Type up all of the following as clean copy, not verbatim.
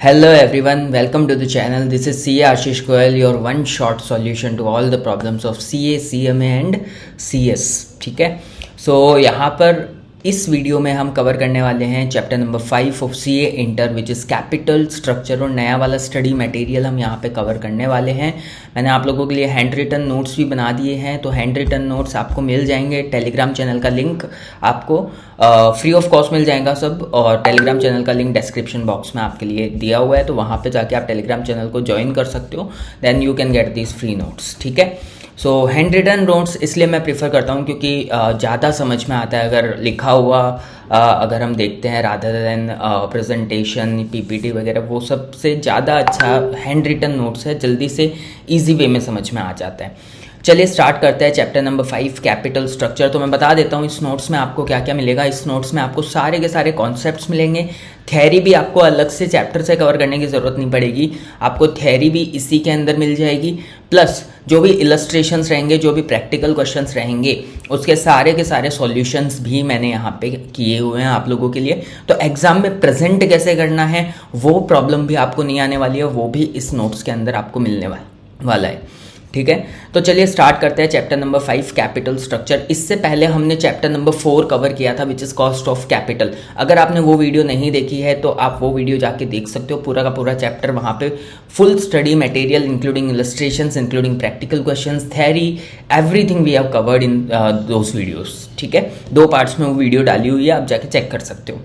Hello everyone, welcome to the channel. This is CA Ashish Goyal, your one short solution to all the problems of CA, CMA and CS. ठीक है, सो यहाँ पर इस video में हम cover करने वाले हैं chapter number 5 of CA inter which is capital structure और नया वाला स्टडी मटेरियल हम यहाँ पे कवर करने वाले हैं। मैंने आप लोगों के लिए हैंड रिटन नोट्स भी बना दिए हैं, तो हैंड रिटन नोट्स आपको मिल जाएंगे। टेलीग्राम चैनल का लिंक आपको फ्री ऑफ कॉस्ट मिल जाएगा सब, और टेलीग्राम चैनल का लिंक डिस्क्रिप्शन बॉक्स में आपके लिए दिया हुआ है, तो वहाँ पे जाके आप टेलीग्राम चैनल को ज्वाइन कर सकते हो। Then you can get these free notes. ठीक है, सो हैंड रिटन नोट्स इसलिए मैं प्रीफर करता हूँ क्योंकि ज़्यादा समझ में आता है। अगर लिखा हुआ अगर हम देखते हैं रादर देन प्रेजेंटेशन पीपीटी वगैरह, वो सबसे ज़्यादा अच्छा हैंड रिटन नोट्स है, जल्दी से इजी वे में समझ में आ जाता है। चलिए स्टार्ट करते हैं चैप्टर नंबर 5 कैपिटल स्ट्रक्चर। तो मैं बता देता हूँ इस नोट्स में आपको क्या क्या मिलेगा। इस नोट्स में आपको सारे के सारे कॉन्सेप्ट्स मिलेंगे। थ्योरी भी आपको अलग से चैप्टर से कवर करने की ज़रूरत नहीं पड़ेगी, आपको थ्योरी भी इसी के अंदर मिल जाएगी। प्लस जो भी इलस्ट्रेशंस रहेंगे, जो भी प्रैक्टिकल क्वेश्चंस रहेंगे, उसके सारे के सारे सॉल्यूशंस भी मैंने यहाँ पे किए हुए हैं आप लोगों के लिए। तो एग्जाम में प्रेजेंट कैसे करना है वो प्रॉब्लम भी आपको नहीं आने वाली है, वो भी इस नोट्स के अंदर आपको मिलने वाला है। ठीक है, तो चलिए स्टार्ट करते हैं चैप्टर नंबर 5 कैपिटल स्ट्रक्चर। इससे पहले हमने चैप्टर नंबर 4 कवर किया था which is cost of capital. अगर आपने वो वीडियो नहीं देखी है तो आप वो वीडियो जाके देख सकते हो, पूरा का पूरा चैप्टर वहाँ पे full study material including illustrations, including practical questions, theory, everything we have covered in those videos. ठीक है, 2 पार्ट्स में वो वीडियो डाली हुई है, आप जाके चेक कर सकते हो।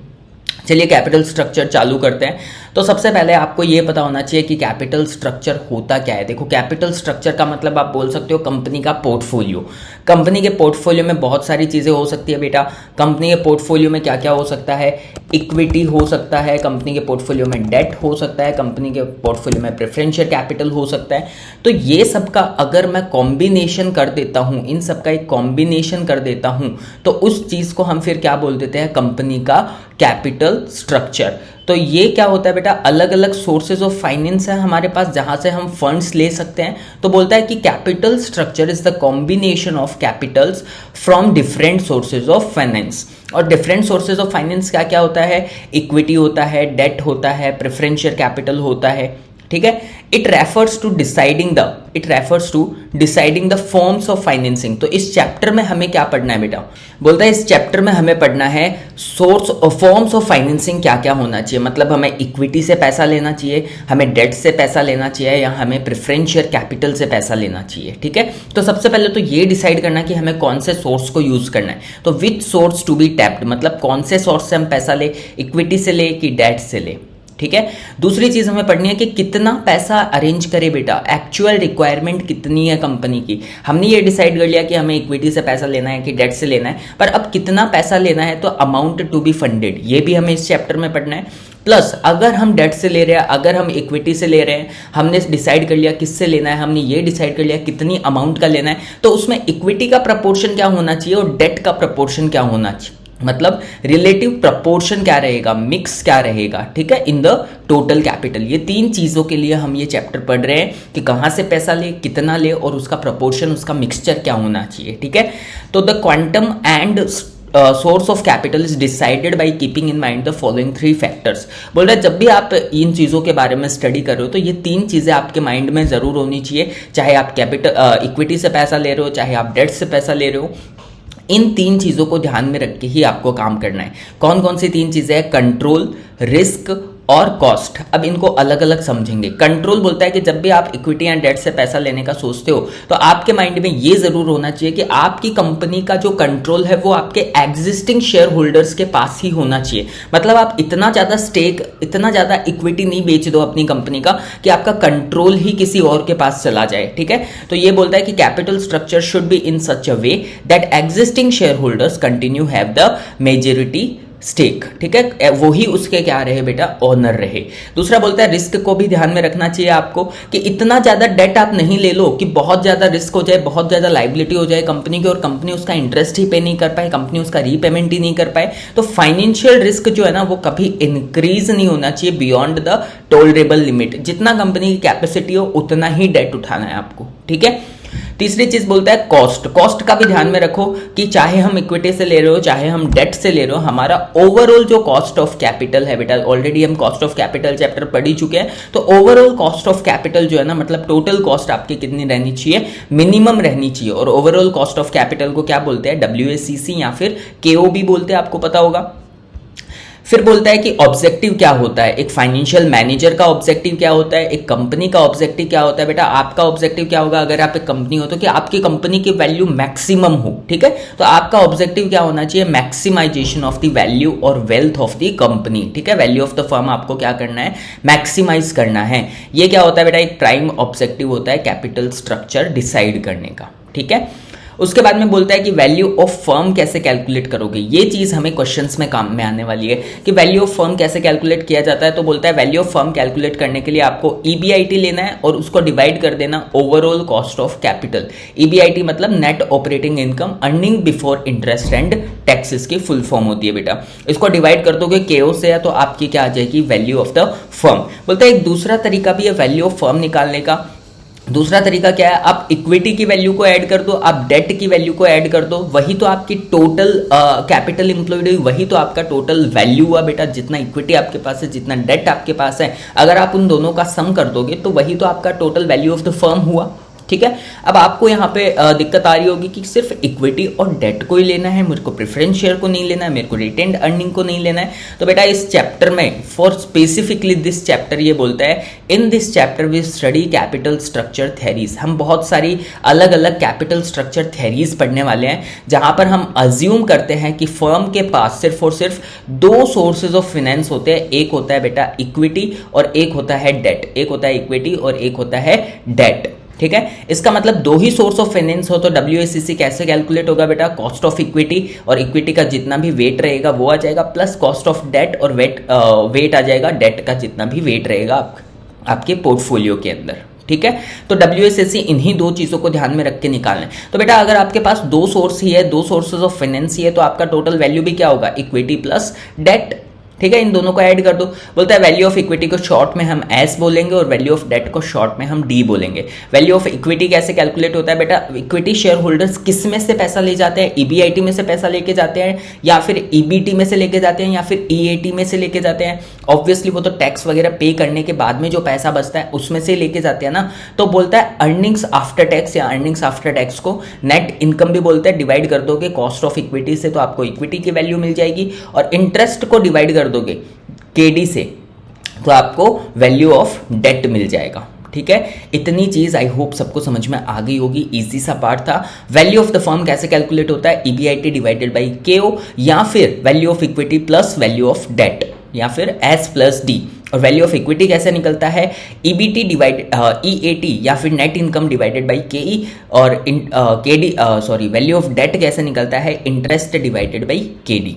चलिए कैपिटल स्ट्रक्चर चालू करते हैं। तो सबसे पहले आपको ये पता होना चाहिए कि कैपिटल स्ट्रक्चर होता क्या है। देखो, कैपिटल स्ट्रक्चर का मतलब आप बोल सकते हो कंपनी का पोर्टफोलियो। कंपनी के पोर्टफोलियो में बहुत सारी चीज़ें हो सकती है बेटा। कंपनी के पोर्टफोलियो में क्या क्या हो सकता है? इक्विटी हो सकता है, कंपनी के पोर्टफोलियो में डेट हो सकता है, कंपनी के पोर्टफोलियो में प्रेफरेंशियल कैपिटल हो सकता है। तो ये सब का अगर मैं कॉम्बिनेशन कर देता हूँ, इन सब का एक कॉम्बिनेशन कर देता हूँ, तो उस चीज़ को हम फिर क्या बोल देते हैं? कंपनी का कैपिटल स्ट्रक्चर। तो ये क्या होता है बेटा? अलग अलग सोर्सेज ऑफ फाइनेंस है हमारे पास जहां से हम फंड्स ले सकते हैं। तो बोलता है कि capital structure is the combination of Capitals from different sources of finance. और डिफरेंट सोर्सेज ऑफ फाइनेंस क्या क्या होता है? इक्विटी होता है, डेट होता है, प्रेफरेंशियल कैपिटल होता है। ठीक है, it refers to deciding the forms of financing. तो इस चैप्टर में हमें क्या पढ़ना है बेटा? बोलता है इस चैप्टर में हमें पढ़ना है सोर्स फॉर्म्स ऑफ फाइनेंसिंग क्या क्या होना चाहिए। मतलब हमें इक्विटी से पैसा लेना चाहिए, हमें डेट से पैसा लेना चाहिए, या हमें प्रेफरेंशियल कैपिटल से पैसा लेना चाहिए। ठीक है, तो सबसे पहले तो ये डिसाइड करना कि हमें कौन से सोर्स को यूज करना है। तो which source to be tapped, मतलब कौन से सोर्स से हम पैसा ले, इक्विटी से ले कि डेट से ले। ठीक है, दूसरी चीज हमें पढ़नी है कि कितना पैसा अरेंज करे बेटा। एक्चुअल रिक्वायरमेंट कितनी है कंपनी की। हमने ये डिसाइड कर लिया कि हमें इक्विटी से पैसा लेना है कि डेट से लेना है, पर अब कितना पैसा लेना है, तो अमाउंट टू बी फंडेड, ये भी हमें इस चैप्टर में पढ़ना है। प्लस अगर हम डेट से ले रहे हैं, अगर हम इक्विटी से ले रहे हैं, हमने डिसाइड कर लिया किससे लेना है, हमने ये डिसाइड कर लिया कितनी अमाउंट का लेना है, तो उसमें इक्विटी का प्रपोर्शन क्या होना चाहिए और डेट का प्रपोर्शन क्या होना चाहिए। मतलब रिलेटिव प्रपोर्शन क्या रहेगा, मिक्स क्या रहेगा। ठीक है, इन द टोटल कैपिटल। ये 3 चीजों के लिए हम ये चैप्टर पढ़ रहे हैं कि कहां से पैसा ले, कितना ले, और उसका प्रपोर्शन, उसका मिक्सचर क्या होना चाहिए। ठीक है, तो the quantum and source of capital is decided by keeping in mind the following 3 factors. बोल रहा है जब भी आप इन चीजों के बारे में स्टडी कर रहे हो तो ये 3 चीजें आपके माइंड में जरूर होनी चाहिए। चाहे आप कैपिटल इक्विटी से पैसा ले रहे हो, चाहे आप डेट से पैसा ले रहे हो, इन 3 चीजों को ध्यान में रख के ही आपको काम करना है। कौन कौन सी 3 चीजें हैं? कंट्रोल, रिस्क और कॉस्ट। अब इनको अलग अलग समझेंगे। कंट्रोल बोलता है कि जब भी आप इक्विटी एंड डेट से पैसा लेने का सोचते हो तो आपके माइंड में ये जरूर होना चाहिए कि आपकी कंपनी का जो कंट्रोल है वो आपके एग्जिस्टिंग शेयर होल्डर्स के पास ही होना चाहिए। मतलब आप इतना ज्यादा स्टेक, इतना ज्यादा इक्विटी नहीं बेच दो अपनी कंपनी का कि आपका कंट्रोल ही किसी और के पास चला जाए। ठीक है, तो ये बोलता है कि capital structure should be in such a way that existing shareholders continue have the majority stake. ठीक है, वही उसके क्या रहे बेटा? ओनर रहे। दूसरा बोलता है रिस्क को भी ध्यान में रखना चाहिए आपको कि इतना ज्यादा डेट आप नहीं ले लो कि बहुत ज्यादा रिस्क हो जाए, बहुत ज्यादा लाइबिलिटी हो जाए कंपनी की, और कंपनी उसका इंटरेस्ट ही पे नहीं कर पाए, कंपनी उसका रीपेमेंट ही नहीं कर पाए। तो फाइनेंशियल रिस्क जो है ना वो कभी इंक्रीज नहीं होना चाहिए बियॉन्ड द टोलरेबल लिमिट। जितना कंपनी की कैपेसिटी हो उतना ही डेट उठाना है आपको। ठीक है, तीसरी चीज बोलता है कॉस्ट। कॉस्ट का भी ध्यान में रखो कि चाहे हम इक्विटी से ले रहे हो चाहे हम डेट से ले रहे हो, हमारा ओवरऑल जो कॉस्ट ऑफ कैपिटल है बेटा, ऑलरेडी हम कॉस्ट ऑफ कैपिटल चैप्टर पढ़ ही चुके हैं, तो ओवरऑल कॉस्ट ऑफ कैपिटल जो है ना, मतलब टोटल कॉस्ट आपकी कितनी रहनी चाहिए, मिनिमम रहनी चाहिए। और ओवरऑल कॉस्ट ऑफ कैपिटल को क्या बोलते हैं, WACC या फिर KOB बोलते हैं, आपको पता होगा। फिर बोलता है कि ऑब्जेक्टिव क्या होता है, एक फाइनेंशियल मैनेजर का ऑब्जेक्टिव क्या होता है, एक कंपनी का ऑब्जेक्टिव क्या होता है। बेटा आपका ऑब्जेक्टिव क्या होगा अगर आप एक कंपनी हो तो, कि आपकी कंपनी की वैल्यू मैक्सिमम हो, ठीक है। तो आपका ऑब्जेक्टिव क्या होना चाहिए, मैक्सिमाइजेशन ऑफ द वैल्यू और वेल्थ ऑफ द कंपनी, ठीक है। वैल्यू ऑफ द फर्म आपको क्या करना है, मैक्सिमाइज करना है। ये क्या होता है बेटा, एक प्राइम ऑब्जेक्टिव होता है कैपिटल स्ट्रक्चर डिसाइड करने का, ठीक है। उसके बाद में बोलता है कि वैल्यू ऑफ फर्म कैसे कैलकुलेट करोगे। ये चीज हमें क्वेश्चंस में काम में आने वाली है कि वैल्यू ऑफ फर्म कैसे कैलकुलेट किया जाता है। तो बोलता है वैल्यू ऑफ फर्म कैलकुलेट करने के लिए आपको EBIT लेना है और उसको डिवाइड कर देना overall cost of capital. EBIT मतलब net operating income, earning before interest and taxes की फुल फॉर्म होती है बेटा। इसको डिवाइड कर दोगे KO से है तो आपकी क्या आ जाएगी, वैल्यू ऑफ द फर्म। बोलता है एक दूसरा तरीका भी है वैल्यू ऑफ फर्म निकालने का। दूसरा तरीका क्या है, आप इक्विटी की वैल्यू को ऐड कर दो, आप डेट की वैल्यू को ऐड कर दो, वही तो आपकी टोटल कैपिटल इंप्लॉयड हुई, वही तो आपका टोटल वैल्यू हुआ बेटा। जितना इक्विटी आपके पास है, जितना डेट आपके पास है, अगर आप उन दोनों का सम कर दोगे तो वही तो आपका total value of the firm हुआ, ठीक है। अब आपको यहाँ पे दिक्कत आ रही होगी कि सिर्फ इक्विटी और डेट को ही लेना है, मेरे को प्रेफरेंस शेयर को नहीं लेना है, मेरे को रिटेन्ड अर्निंग को नहीं लेना है। तो बेटा इस चैप्टर में, फॉर स्पेसिफिकली दिस चैप्टर, ये बोलता है in this chapter we study capital structure theories. हम बहुत सारी अलग अलग कैपिटल स्ट्रक्चर थ्योरीज पढ़ने वाले हैं, जहां पर हम अज्यूम करते हैं कि फर्म के पास सिर्फ और सिर्फ दो सोर्सेज ऑफ फाइनेंस होते हैं। एक होता है बेटा इक्विटी और एक होता है डेट। एक होता है इक्विटी और एक होता है डेट, ठीक है। इसका मतलब दो ही सोर्स ऑफ फाइनेंस हो तो WACC कैसे कैलकुलेट होगा बेटा, कॉस्ट ऑफ इक्विटी और इक्विटी का जितना भी वेट रहेगा वो आ जाएगा, प्लस कॉस्ट ऑफ डेट और वेट आ जाएगा, डेट का जितना भी वेट रहेगा आपके पोर्टफोलियो के अंदर, ठीक है। तो WACC इन्हीं दो चीजों को ध्यान में रख के निकालना है। तो बेटा अगर आपके पास दो सोर्स ही है, दो सोर्सेज ऑफ फाइनेंस ही है, तो आपका टोटल वैल्यू भी क्या होगा, इक्विटी प्लस डेट, ठीक है। इन दोनों को ऐड कर दो। बोलता है वैल्यू ऑफ इक्विटी को शॉर्ट में हम S बोलेंगे और वैल्यू ऑफ डेट को शॉर्ट में हम D बोलेंगे। वैल्यू ऑफ इक्विटी कैसे कैलकुलेट होता है बेटा, इक्विटी शेयर होल्डर्स किस में से पैसा ले जाते हैं, EBIT में से पैसा लेके जाते हैं या फिर EBT में से लेके जाते हैं या फिर EAT में से लेके जाते हैं। ऑब्वियसली वो तो टैक्स वगैरह पे करने के बाद में जो पैसा बचता है उसमें से लेके जाते हैं ना। तो बोलता है अर्निंग्स आफ्टर टैक्स या अर्निंग्स आफ्टर टैक्स को नेट इनकम भी बोलते हैं। डिवाइड कर दोगे कॉस्ट ऑफ इक्विटी से तो आपको इक्विटी की वैल्यू मिल जाएगी, और इंटरेस्ट को डिवाइड कर दोगे KD से तो आपको वैल्यू ऑफ डेट मिल जाएगा, ठीक है। इतनी चीज आई होप सबको समझ में आ गई होगी, इजी सा पार्ट था। वैल्यू ऑफ द फर्म कैसे कैलकुलेट होता है, EBIT डिवाइडेड बाई KO या फिर value of equity plus value of debt या फिर S प्लस D। और वैल्यू ऑफ इक्विटी कैसे निकलता है, EBT डिवाइड EAT या फिर net income divided by KE, और वैल्यू ऑफ डेट कैसे निकलता है, इंटरेस्ट डिवाइडेड बाई KD,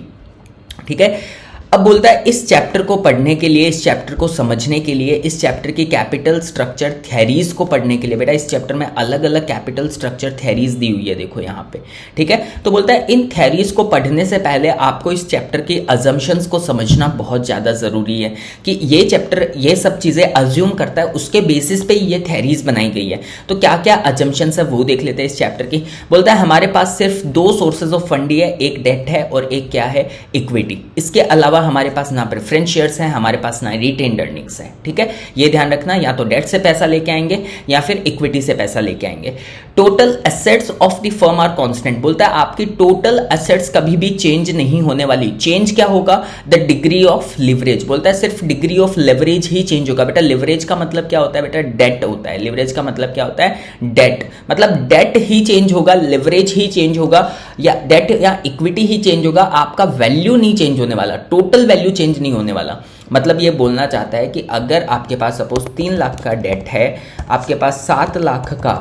ठीक है। अब बोलता है इस चैप्टर को पढ़ने के लिए, इस चैप्टर को समझने के लिए, इस चैप्टर की कैपिटल स्ट्रक्चर थ्योरीज को पढ़ने के लिए, बेटा इस चैप्टर में अलग अलग कैपिटल स्ट्रक्चर थ्योरीज दी हुई है, देखो यहाँ पे, ठीक है। तो बोलता है इन थ्योरीज को पढ़ने से पहले आपको इस चैप्टर की अजम्पशंस को समझना बहुत ज्यादा जरूरी है कि ये चैप्टर ये सब चीजें अज्यूम करता है, उसके बेसिस पे ये थ्योरीज बनाई गई है। तो क्या क्या अजम्पशंस है वो देख लेते हैं इस चैप्टर की। बोलता है हमारे पास सिर्फ दो सोर्सेज ऑफ फंड है, एक डेट है और एक क्या है, इक्विटी। इसके अलावा हमारे पास ना प्रेफरेंस शेयर्स हैं, हमारे पास ना रिटेन्ड अर्निंग्स है, ठीक है। ये ध्यान रखना, या तो डेट से पैसा लेके आएंगे या फिर इक्विटी से पैसा लेके आएंगे। Total assets of the firm are constant. बोलता है आपकी टोटल एसेट्स कभी भी चेंज नहीं होने वाली। चेंज क्या होगा, द डिग्री ऑफ लिवरेज। बोलता है सिर्फ degree of leverage he change होगा। बेटा लिवरेज का मतलब क्या होता है, बेटा डेट होता है। लिवरेज का मतलब क्या होता है, डेट। मतलब डेट ही चेंज होगा, लिवरेज ही चेंज होगा, या डेट या इक्विटी ही चेंज होगा। आपका वैल्यू नहीं चेंज होने वाला, टोटल वैल्यू चेंज नहीं होने वाला। मतलब ये बोलना चाहता है कि अगर आपके पास सपोज 3 लाख का डेट है, आपके पास 7 लाख का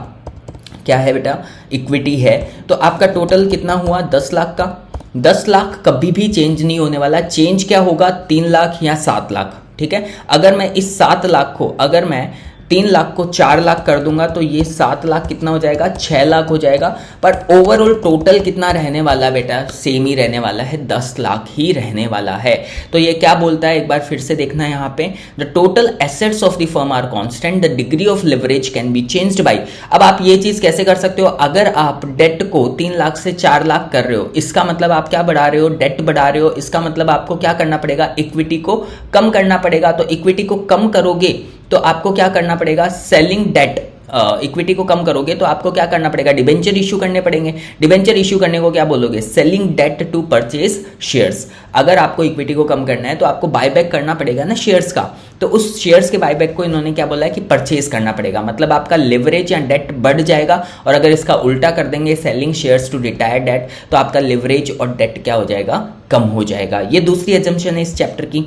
क्या है बेटा, इक्विटी है, तो आपका टोटल कितना हुआ, 10 लाख का। 10 लाख कभी भी चेंज नहीं होने वाला। चेंज क्या होगा, 3 लाख या 7 लाख, ठीक है। अगर मैं इस 7 लाख को अगर मैं 3 लाख को 4 लाख कर दूंगा तो ये 7 लाख कितना हो जाएगा, 6 लाख हो जाएगा। पर ओवरऑल टोटल कितना रहने वाला है बेटा, सेम ही रहने वाला है, 10 लाख ही रहने वाला है। तो ये क्या बोलता है, एक बार फिर से देखना है यहाँ पे, the total assets of the firm are constant, the degree of leverage can be changed by. अब आप ये चीज कैसे कर सकते हो, अगर आप डेट को 3 लाख से 4 लाख कर रहे हो, इसका मतलब आप क्या बढ़ा रहे हो, डेट बढ़ा रहे हो, इसका मतलब आपको क्या करना पड़ेगा, इक्विटी को कम करना पड़ेगा। तो इक्विटी को कम करोगे तो आपको क्या करना पड़ेगा, सेलिंग डेट, इक्विटी को कम करोगे तो आपको क्या करना पड़ेगा, डिबेंचर इश्यू करने पड़ेंगे। डिबेंचर इश्यू करने को क्या बोलोगे, selling debt to purchase shares. अगर आपको इक्विटी को कम करना है तो आपको बायबैक करना पड़ेगा ना शेयर्स का, तो उस शेयर्स के बायबैक को इन्होंने क्या बोला है कि परचेज करना पड़ेगा। मतलब आपका लिवरेज या डेट बढ़ जाएगा, और अगर इसका उल्टा कर देंगे, selling shares to retire debt, तो आपका लिवरेज और डेट क्या हो जाएगा, कम हो जाएगा। ये दूसरी एजम्पशन है इस चैप्टर की।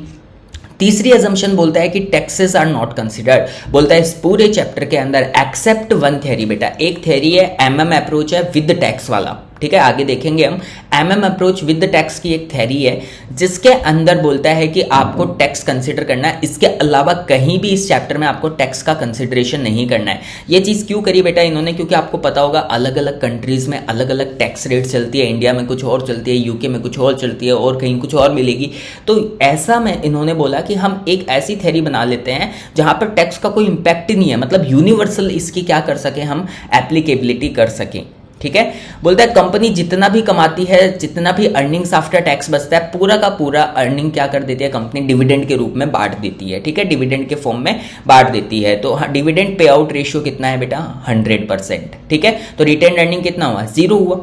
तीसरी अजम्पशन बोलता है कि टैक्सेस आर नॉट कंसिडर्ड। बोलता है इस पूरे चैप्टर के अंदर एक्सेप्ट वन थ्योरी, बेटा एक थ्योरी है एमएम अप्रोच है विद टैक्स वाला, ठीक है, आगे देखेंगे हम। एमएम अप्रोच विद टैक्स की एक थ्योरी है जिसके अंदर बोलता है कि आपको टैक्स कंसिडर करना है, इसके अलावा कहीं भी इस चैप्टर में आपको टैक्स का कंसिडरेशन नहीं करना है। ये चीज़ क्यों करी बेटा इन्होंने, क्योंकि आपको पता होगा अलग अलग कंट्रीज में अलग अलग टैक्स रेट चलती है, इंडिया में कुछ और चलती है, यूके में कुछ और चलती है, और कहीं कुछ और मिलेगी। तो ऐसा में इन्होंने बोला कि हम एक ऐसी थ्योरी बना लेते हैं जहां पर टैक्स का कोई इंपैक्ट ही नहीं है, मतलब यूनिवर्सल इसकी क्या कर सके, हम एप्लीकेबिलिटी कर सकें, ठीक है। बोलता है कंपनी जितना भी कमाती है, जितना भी अर्निंग्स आफ्टर टैक्स बचता है, पूरा का पूरा अर्निंग क्या कर देती है कंपनी, डिविडेंड के रूप में बांट देती है, ठीक है, डिविडेंड के फॉर्म में बांट देती है। तो डिविडेंड पे आउट रेशियो कितना है बेटा, 100%, ठीक है। तो रिटेन अर्निंग कितना हुआ, 0 हुआ।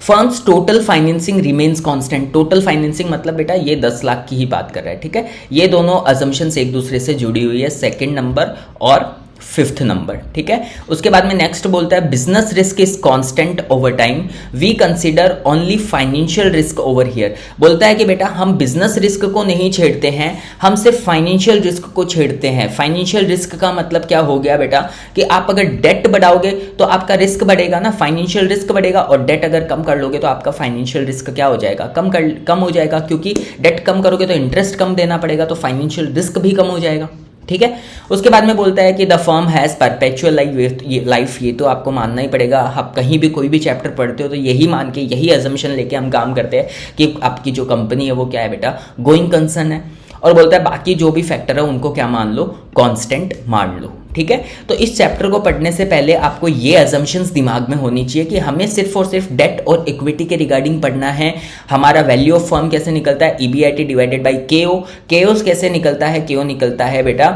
Firms total financing remains constant. Total financing मतलब बेटा ये 10 लाख की ही बात कर रहा है, ठीक है। ये दोनों अजम्पशंस एक दूसरे से जुड़ी हुई है, सेकंड नंबर और 5th नंबर, ठीक है। उसके बाद में नेक्स्ट बोलता है business risk is constant over time, we consider only financial risk over here. बोलता है कि बेटा हम बिजनेस रिस्क को नहीं छेड़ते हैं, हम सिर्फ फाइनेंशियल रिस्क को छेड़ते हैं। फाइनेंशियल रिस्क का मतलब क्या हो गया बेटा, कि आप अगर डेट बढ़ाओगे तो आपका रिस्क बढ़ेगा ना, फाइनेंशियल रिस्क बढ़ेगा, और डेट अगर कम कर लोगे तो आपका फाइनेंशियल रिस्क क्या हो जाएगा, कम हो जाएगा, क्योंकि डेट कम करोगे तो इंटरेस्ट कम देना पड़ेगा, तो फाइनेंशियल रिस्क भी कम हो जाएगा, ठीक है। उसके बाद में बोलता है कि the firm has perpetual life, ये तो आपको मानना ही पड़ेगा। आप कहीं भी कोई भी चैप्टर पढ़ते हो तो यही मान के, यही अजम्पशन लेके हम काम करते हैं कि आपकी जो कंपनी है वो क्या है बेटा, गोइंग कंसर्न है। और बोलता है बाकी जो भी फैक्टर है उनको क्या मान लो, कांस्टेंट मान लो, ठीक है। तो इस चैप्टर को पढ़ने से पहले आपको ये अजम्पशंस दिमाग में होनी चाहिए कि हमें सिर्फ और सिर्फ डेट और इक्विटी के रिगार्डिंग पढ़ना है। हमारा वैल्यू ऑफ फर्म कैसे निकलता है, ईबीआईटी डिवाइडेड बाय केओ। केओस कैसे निकलता है, केओ निकलता है बेटा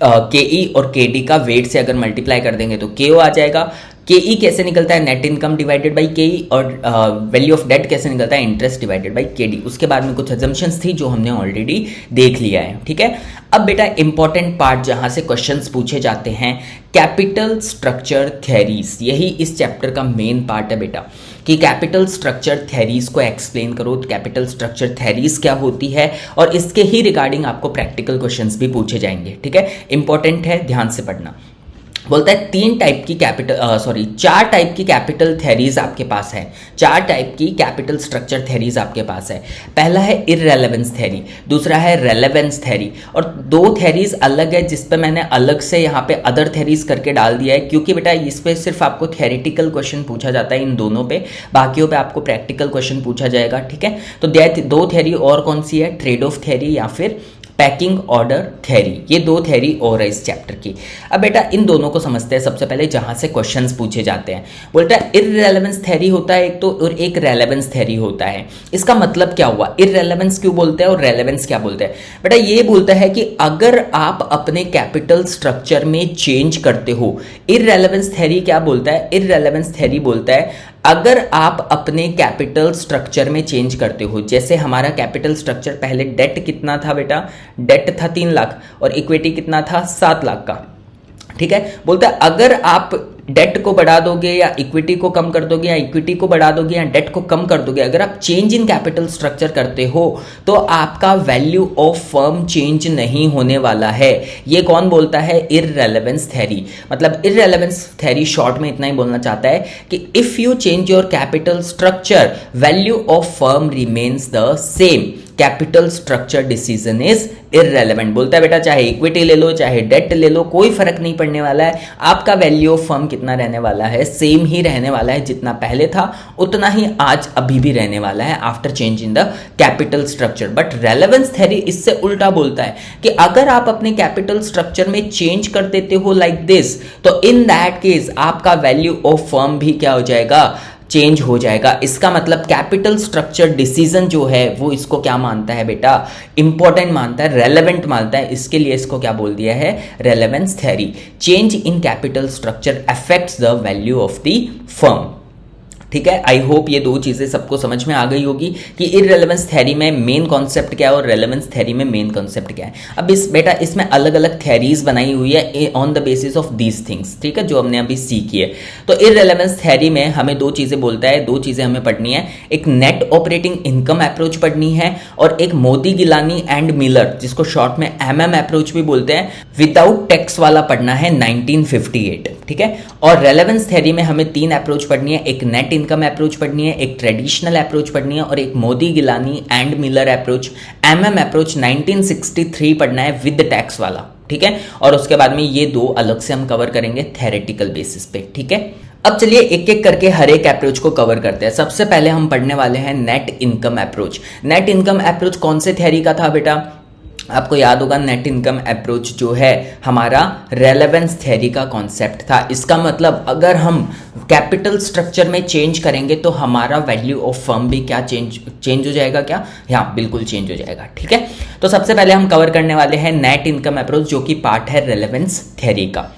केई और केडी का वेट से अगर मल्टीप्लाई कर देंगे तो केओ आ जाएगा। केई कैसे निकलता है, नेट इनकम डिवाइडेड बाय केई, और वैल्यू ऑफ डेट कैसे निकलता है, इंटरेस्ट डिवाइडेड बाय केडी। उसके बाद में कुछ अजम्पशंस थी जो हमने ऑलरेडी देख लिया है, ठीक है। अब बेटा इंपॉर्टेंट पार्ट जहां से क्वेश्चंस पूछे जाते हैं, कैपिटल स्ट्रक्चर थ्योरीज, यही इस चैप्टर का मेन पार्ट है बेटा, कि कैपिटल स्ट्रक्चर थ्योरीज को एक्सप्लेन करो। कैपिटल स्ट्रक्चर थ्योरीज क्या होती है, और इसके ही रिगार्डिंग आपको प्रैक्टिकल क्वेश्चंस भी पूछे जाएंगे, ठीक है। इंपॉर्टेंट है, ध्यान से पढ़ना। बोलता है 4 टाइप की कैपिटल थ्योरीज आपके पास है, 4 टाइप की कैपिटल स्ट्रक्चर थ्योरीज आपके पास है। पहला है इररेलेवेंस थ्योरी, दूसरा है रेलेवेंस थ्योरी, और 2 थ्योरीज अलग है जिस पे मैंने अलग से यहाँ पे अदर थ्योरीज करके डाल दिया है, क्योंकि बेटा इस पे सिर्फ आपको थ्योरेटिकल क्वेश्चन पूछा जाता है इन दोनों पे, बाकियों पे आपको प्रैक्टिकल क्वेश्चन पूछा जाएगा, ठीक है। तो 2 थ्योरी और कौन सी है, ट्रेड ऑफ थ्योरी या फिर पैकिंग ऑर्डर थ्योरी, ये 2 थ्योरी और है इस चैप्टर की। अब बेटा इन दोनों को समझते हैं सबसे पहले जहां से क्वेश्चंस पूछे जाते हैं। बोलता है इररेलेवेंस थ्योरी होता है एक तो, और एक रेलेवेंस थ्योरी होता है। इसका मतलब क्या हुआ, इररेलेवेंस क्यों बोलते हैं और रेलेवेंस क्या बोलते हैं? बेटा ये बोलता है कि अगर आप अपने कैपिटल स्ट्रक्चर में चेंज करते हो, इररेलेवेंस थ्योरी क्या बोलता है, इररेलेवेंस थ्योरी बोलता है अगर आप अपने कैपिटल स्ट्रक्चर में चेंज करते हो, जैसे हमारा कैपिटल स्ट्रक्चर पहले डेट कितना था बेटा, डेट था 3 लाख और इक्विटी कितना था 7 लाख का, ठीक है। बोलता है अगर आप डेट को बढ़ा दोगे या इक्विटी को कम कर दोगे, या इक्विटी को बढ़ा दोगे या डेट को कम कर दोगे, अगर आप चेंज इन कैपिटल स्ट्रक्चर करते हो तो आपका वैल्यू ऑफ फर्म चेंज नहीं होने वाला है। ये कौन बोलता है, इररेलेवेंस थ्योरी। मतलब इररेलेवेंस थ्योरी शॉर्ट में इतना ही बोलना चाहता है कि if you change your capital structure, value of firm remains the same. Capital structure decision is irrelevant. बोलता है बेटा चाहे इक्विटी ले लो चाहे डेट ले लो कोई फर्क नहीं पड़ने वाला है, आपका वैल्यू ऑफ फर्म कितना रहने वाला है, सेम ही रहने वाला है, जितना पहले था उतना ही आज अभी भी रहने वाला है after change in the capital structure. But relevance theory इससे उल्टा बोलता है कि अगर आप अपने कैपिटल स्ट्रक्चर में चेंज कर देते हो लाइक दिस, तो इन दैट केस आपका वैल्यू ऑफ फर्म भी क्या हो जाएगा, चेंज हो जाएगा। इसका मतलब कैपिटल स्ट्रक्चर डिसीजन जो है वो इसको क्या मानता है बेटा, इंपॉर्टेंट मानता है, रेलेवेंट मानता है, इसके लिए इसको क्या बोल दिया है, relevance theory. Change in capital structure affects the value of the firm. ठीक है, आई होप ये दो चीजें सबको समझ में आ गई होगी कि इररेलेवेंस थ्योरी में मेन कॉन्सेप्ट क्या है और रेलेवेंस थ्योरी में मेन कॉन्सेप्ट क्या है। अब बेटा इसमें अलग अलग थ्योरीज बनाई हुई है on the basis of these things, ठीक है, जो हमने अभी सीखी है। तो इररेलेवेंस थ्योरी में हमें दो चीजें बोलता है, दो चीजें हमें पढ़नी है, एक नेट ऑपरेटिंग इनकम अप्रोच पढ़नी है और एक मोदी गिलानी एंड मिलर जिसको शॉर्ट में MM अप्रोच भी बोलते हैं, विदाउट टैक्स वाला पढ़ना है 1958। ठीक है, और रेलेवेंस थ्योरी में हमें 3 अप्रोच पढ़नी है, एक नेट इनकम अप्रोच पढ़नी है, एक ट्रेडिशनल अप्रोच पढ़नी है और एक Modigliani and Miller approach MM approach 1963 पढ़ना है विद टैक्स वाला। ठीक है, और उसके बाद में ये दो अलग से हम कवर करेंगे थ्योरेटिकल बेसिस पे। ठीक है, अब चलिए एक एक करके हर एक अप्रोच को कवर करते हैं। सबसे पहले हम पढ़ने वाले हैं net income approach. Net income approach कौन से थ्योरी का था बेटा, आपको याद होगा नेट इनकम अप्रोच जो है हमारा रेलेवेंस थ्योरी का कॉन्सेप्ट था। इसका मतलब अगर हम कैपिटल स्ट्रक्चर में चेंज करेंगे तो हमारा वैल्यू ऑफ फर्म भी क्या चेंज हो जाएगा क्या, हाँ बिल्कुल चेंज हो जाएगा। ठीक है, तो सबसे पहले हम कवर करने वाले हैं नेट इनकम अप्रोच जो कि पार्ट है रेलेवेंस थ्योरी का।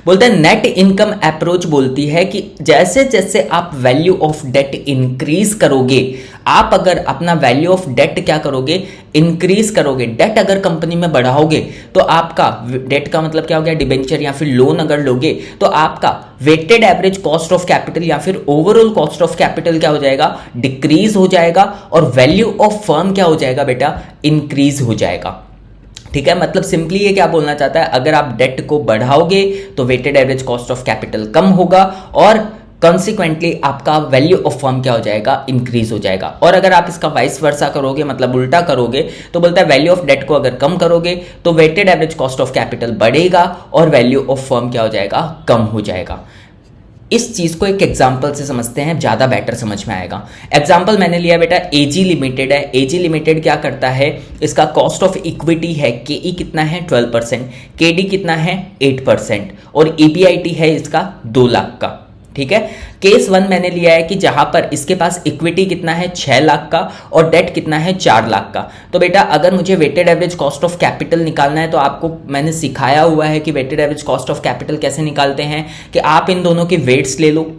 बोलते हैं नेट इनकम अप्रोच बोलती है कि जैसे जैसे आप वैल्यू ऑफ डेट इंक्रीज करोगे, आप अगर अपना वैल्यू ऑफ डेट क्या करोगे, इंक्रीज करोगे, डेट अगर कंपनी में बढ़ाओगे तो आपका डेट का मतलब क्या हो गया, डिबेंचर या फिर लोन अगर लोगे तो आपका weighted average cost of capital या फिर ओवरऑल कॉस्ट ऑफ कैपिटल क्या हो जाएगा, डिक्रीज हो जाएगा और वैल्यू ऑफ फर्म क्या हो जाएगा बेटा, इंक्रीज हो जाएगा। ठीक है, मतलब सिंपली ये क्या बोलना चाहता है, अगर आप डेट को बढ़ाओगे तो weighted average cost of capital कम होगा और कॉन्सिक्वेंटली आपका वैल्यू ऑफ फर्म क्या हो जाएगा, इंक्रीज हो जाएगा। और अगर आप इसका वाइस वर्सा करोगे, मतलब उल्टा करोगे, तो बोलता है वैल्यू ऑफ डेट को अगर कम करोगे तो weighted average cost of capital बढ़ेगा और वैल्यू ऑफ फर्म क्या हो जाएगा, कम हो जाएगा। इस चीज को एक एग्जांपल से समझते हैं, ज्यादा बेटर समझ में आएगा। एग्जांपल मैंने लिया बेटा एजी लिमिटेड है। एजी लिमिटेड क्या करता है, इसका कॉस्ट ऑफ इक्विटी है केई कितना है 12%, केडी कितना है 8% और ईबीआईटी है इसका 2 लाख का। ठीक है, केस 1 मैंने लिया है कि जहां पर इसके पास इक्विटी कितना है 6 लाख का और डेट कितना है 4 लाख का। तो बेटा अगर मुझे weighted average cost of capital निकालना है तो आपको मैंने सिखाया हुआ है कि weighted average cost of capital कैसे निकालते हैं, कि आप इन दोनों के वेट्स ले लो।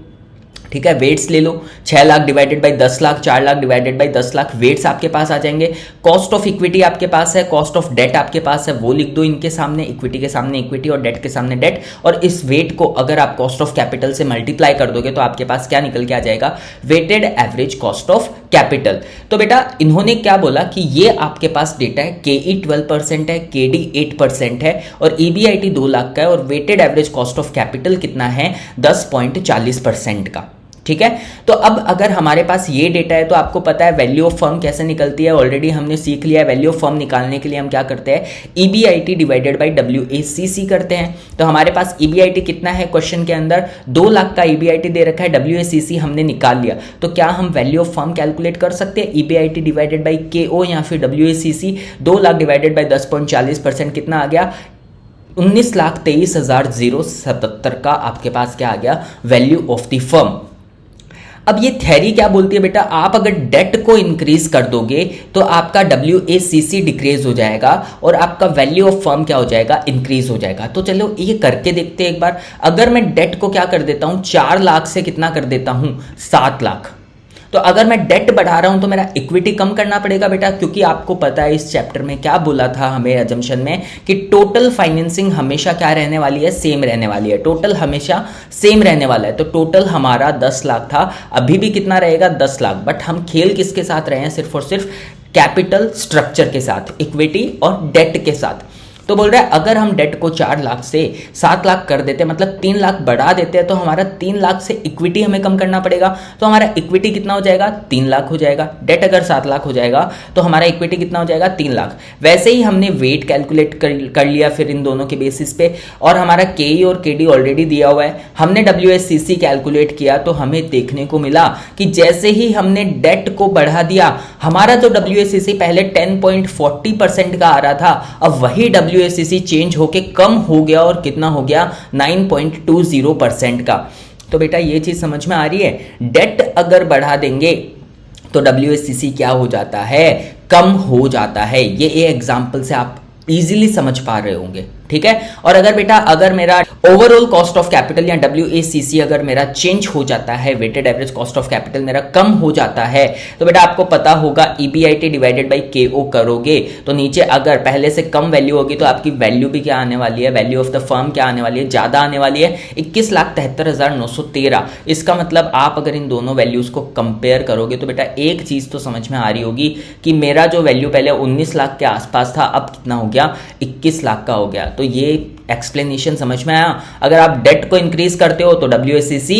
ठीक है, वेट्स ले लो, 6 lakh divided by 10 lakh, 4 lakh divided by 10 lakh, weights आपके पास आ जाएंगे। कॉस्ट ऑफ इक्विटी आपके पास है, कॉस्ट ऑफ डेट आपके पास है, वो लिख दो इनके सामने, इक्विटी के सामने इक्विटी और डेट के सामने डेट। और इस वेट को अगर आप कॉस्ट ऑफ कैपिटल से मल्टीप्लाई कर दोगे तो आपके पास क्या निकल के आ जाएगा, weighted average cost of capital. तो बेटा इन्होंने क्या बोला कि ये आपके पास डेटा है, केई 12% है, केडी 8% है और ईबीआईटी 2 लाख का है और weighted average cost of capital कितना है 10.40% का। ठीक है, तो अब अगर हमारे पास ये डेटा है तो आपको पता है वैल्यू ऑफ फर्म कैसे निकलती है, ऑलरेडी हमने सीख लिया है। वैल्यू ऑफ फर्म निकालने के लिए हम क्या करते हैं, ईबीआईटी डिवाइडेड बाय WACC करते हैं। तो हमारे पास ईबीआईटी कितना है, क्वेश्चन के अंदर 2 लाख का ईबीआईटी दे रखा है, WACC हमने निकाल लिया। तो क्या हम वैल्यू ऑफ फर्म कैलकुलेट कर सकते हैं, ईबीआईटी डिवाइडेड बाई KO या फिर WACC, 2 लाख डिवाइडेड बाई 10.40% कितना आ गया, 19,23,077 का आपके पास क्या आ गया, वैल्यू ऑफ द फर्म। अब ये थ्योरी क्या बोलती है बेटा, आप अगर डेट को इंक्रीज कर दोगे तो आपका WACC डिक्रीज हो जाएगा और आपका वैल्यू ऑफ फर्म क्या हो जाएगा, इंक्रीज हो जाएगा। तो चलो ये करके देखते हैं एक बार। अगर मैं डेट को क्या कर देता हूं, 4 लाख से कितना कर देता हूं, 7 लाख। तो अगर मैं डेट बढ़ा रहा हूं तो मेरा इक्विटी कम करना पड़ेगा बेटा, क्योंकि आपको पता है इस चैप्टर में क्या बोला था हमें अजम्पशन में कि टोटल फाइनेंसिंग हमेशा क्या रहने वाली है, सेम रहने वाली है। टोटल हमेशा सेम रहने वाला है। तो टोटल हमारा 10 लाख था, अभी भी कितना रहेगा 10 लाख। बट हम खेल किसके साथ रहे हैं, सिर्फ और सिर्फ कैपिटल स्ट्रक्चर के साथ, इक्विटी और डेट के साथ। तो बोल रहा है अगर हम डेट को 4 लाख से 7 लाख कर देते, मतलब 3 लाख बढ़ा देते हैं, तो हमारा 3 लाख से इक्विटी हमें कम करना पड़ेगा। तो हमारा इक्विटी कितना हो जाएगा, 3 लाख हो जाएगा। डेट अगर 7 लाख हो जाएगा तो हमारा इक्विटी कितना हो जाएगा, 3 लाख। वैसे ही हमने वेट कैलकुलेट कर लिया फिर इन दोनों के बेसिस पे, और हमारा केई और केडी ऑलरेडी दिया हुआ है। हमने WACC कैलकुलेट किया तो हमें देखने को मिला कि जैसे ही हमने डेट को बढ़ा दिया, हमारा जो WACC पहले 10.40% का आ रहा था, अब वही WACC चेंज होके कम हो गया और कितना हो गया, 9.20% का। तो बेटा ये चीज समझ में आ रही है, डेट अगर बढ़ा देंगे तो WACC क्या हो जाता है, कम हो जाता है। ये एग्जांपल से आप इजीली समझ पा रहे होंगे, ठीक है। और अगर बेटा अगर मेरा ओवरऑल कॉस्ट ऑफ कैपिटल या WACC अगर मेरा चेंज हो जाता है, weighted average cost of capital मेरा कम हो जाता है, तो बेटा आपको पता होगा EBIT डिवाइडेड बाई KO करोगे तो नीचे अगर पहले से कम वैल्यू होगी तो आपकी वैल्यू भी क्या आने वाली है, वैल्यू ऑफ द फर्म क्या आने वाली है, ज्यादा आने वाली है, 21,73,913। इसका मतलब आप अगर इन दोनों वैल्यूज को कंपेयर करोगे तो बेटा एक चीज तो समझ में आ रही होगी कि मेरा जो वैल्यू पहले 19 लाख के आसपास था, अब कितना हो गया, 21 लाख का हो गया। तो ये एक्सप्लेनेशन समझ में आया। अगर आप डेट को इंक्रीज करते हो तो WACC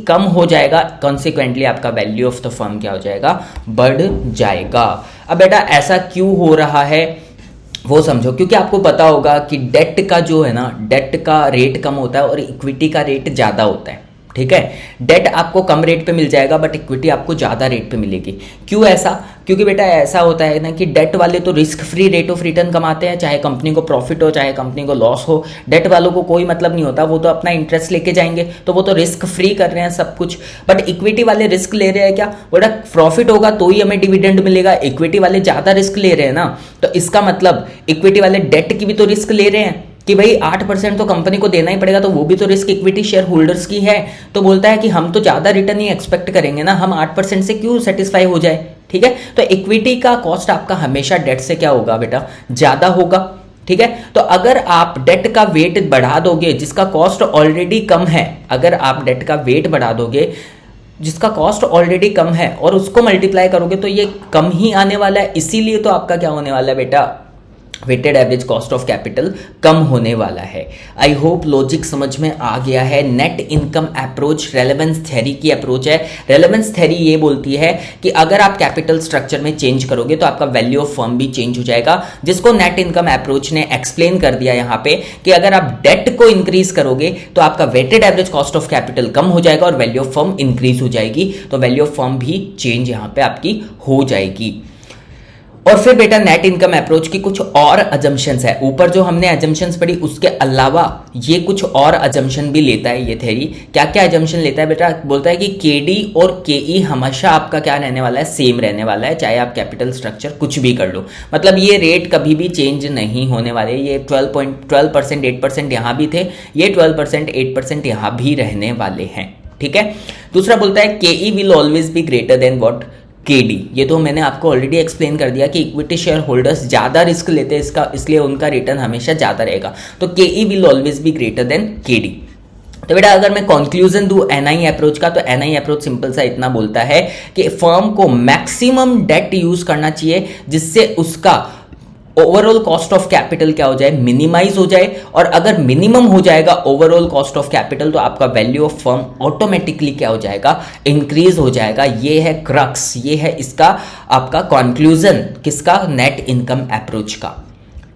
कम हो जाएगा, कॉन्सिक्वेंटली आपका वैल्यू ऑफ द फर्म क्या हो जाएगा, बढ़ जाएगा। अब बेटा ऐसा क्यों हो रहा है वो समझो, क्योंकि आपको पता होगा कि डेट का जो है ना, डेट का रेट कम होता है और इक्विटी का रेट ज्यादा होता है, ठीक है। डेट आपको कम रेट पे मिल जाएगा बट इक्विटी आपको ज्यादा रेट पे मिलेगी। क्यों ऐसा, क्योंकि बेटा ऐसा होता है ना कि डेट वाले तो risk free rate of return कमाते हैं, चाहे कंपनी को प्रॉफिट हो चाहे कंपनी को लॉस हो, डेट वालों को कोई मतलब नहीं होता, वो तो अपना इंटरेस्ट लेके जाएंगे, तो वो तो रिस्क फ्री कर रहे हैं सब कुछ। बट इक्विटी वाले रिस्क ले रहे हैं क्या, बोला प्रॉफिट होगा तो ही हमें डिविडेंड मिलेगा, इक्विटी वाले ज्यादा रिस्क ले रहे हैं ना, तो इसका मतलब इक्विटी वाले डेट की भी तो रिस्क ले रहे हैं कि भाई 8% तो कंपनी को देना ही पड़ेगा, तो वो भी तो रिस्क इक्विटी शेयर होल्डर्स की है। तो बोलता है कि हम तो ज्यादा रिटर्न ही एक्सपेक्ट करेंगे ना, हम 8% से क्यों सेटिस्फाई हो जाए, ठीक है। तो इक्विटी का कॉस्ट आपका हमेशा डेट से क्या होगा बेटा, ज्यादा होगा, ठीक है। तो अगर आप डेट का वेट बढ़ा दोगे जिसका कॉस्ट ऑलरेडी कम है, अगर आप डेट का वेट बढ़ा दोगे जिसका कॉस्ट ऑलरेडी कम है और उसको मल्टीप्लाई करोगे तो ये कम ही आने वाला है, इसीलिए तो आपका क्या होने वाला है बेटा, weighted average cost of capital कम होने वाला है। आई होप लॉजिक समझ में आ गया है। Net income approach relevance theory की अप्रोच है। रेलेवेंस थ्योरी ये बोलती है कि अगर आप कैपिटल स्ट्रक्चर में चेंज करोगे तो आपका वैल्यू ऑफ फर्म भी चेंज हो जाएगा, जिसको नेट इनकम अप्रोच ने एक्सप्लेन कर दिया यहाँ पे कि अगर आप डेट को इंक्रीज करोगे तो आपका weighted average cost of capital कम हो जाएगा और वैल्यू ऑफ फर्म इंक्रीज हो जाएगी, तो वैल्यू ऑफ फर्म भी चेंज यहाँ पे आपकी हो जाएगी। और फिर बेटा नेट इनकम अप्रोच की कुछ और अजम्पशंस है, ऊपर जो हमने अजम्पशंस पढ़ी उसके अलावा ये कुछ और अजम्पशन भी लेता है ये थ्योरी। क्या क्या अजम्पशन लेता है बेटा, बोलता है कि केडी और केई हमेशा आपका क्या रहने वाला है, सेम रहने वाला है, चाहे आप कैपिटल स्ट्रक्चर कुछ भी कर लो, मतलब ये रेट कभी भी चेंज नहीं होने वाले। ये 12% 8% यहाँ भी थे, ये 12% 8% यहाँ भी रहने वाले हैं, ठीक है। दूसरा बोलता है केई will always be greater than what KD. ये तो मैंने आपको ऑलरेडी एक्सप्लेन कर दिया कि इक्विटी शेयर होल्डर्स ज्यादा रिस्क लेते हैं इसका, इसलिए उनका रिटर्न हमेशा ज्यादा रहेगा, तो केई will always be greater than KD. तो बेटा अगर मैं कंक्लूजन दूं एनआई अप्रोच का, तो एनआई अप्रोच सिंपल सा इतना बोलता है कि फर्म को मैक्सिमम डेट यूज करना चाहिए जिससे उसका ओवरऑल कॉस्ट ऑफ कैपिटल क्या हो जाए, मिनिमाइज हो जाए, और अगर मिनिमम हो जाएगा ओवरऑल कॉस्ट ऑफ कैपिटल तो आपका वैल्यू ऑफ फर्म ऑटोमेटिकली क्या हो जाएगा, इंक्रीज हो जाएगा। ये है क्रक्स, ये है इसका आपका कंक्लूजन किसका, नेट इनकम अप्रोच का,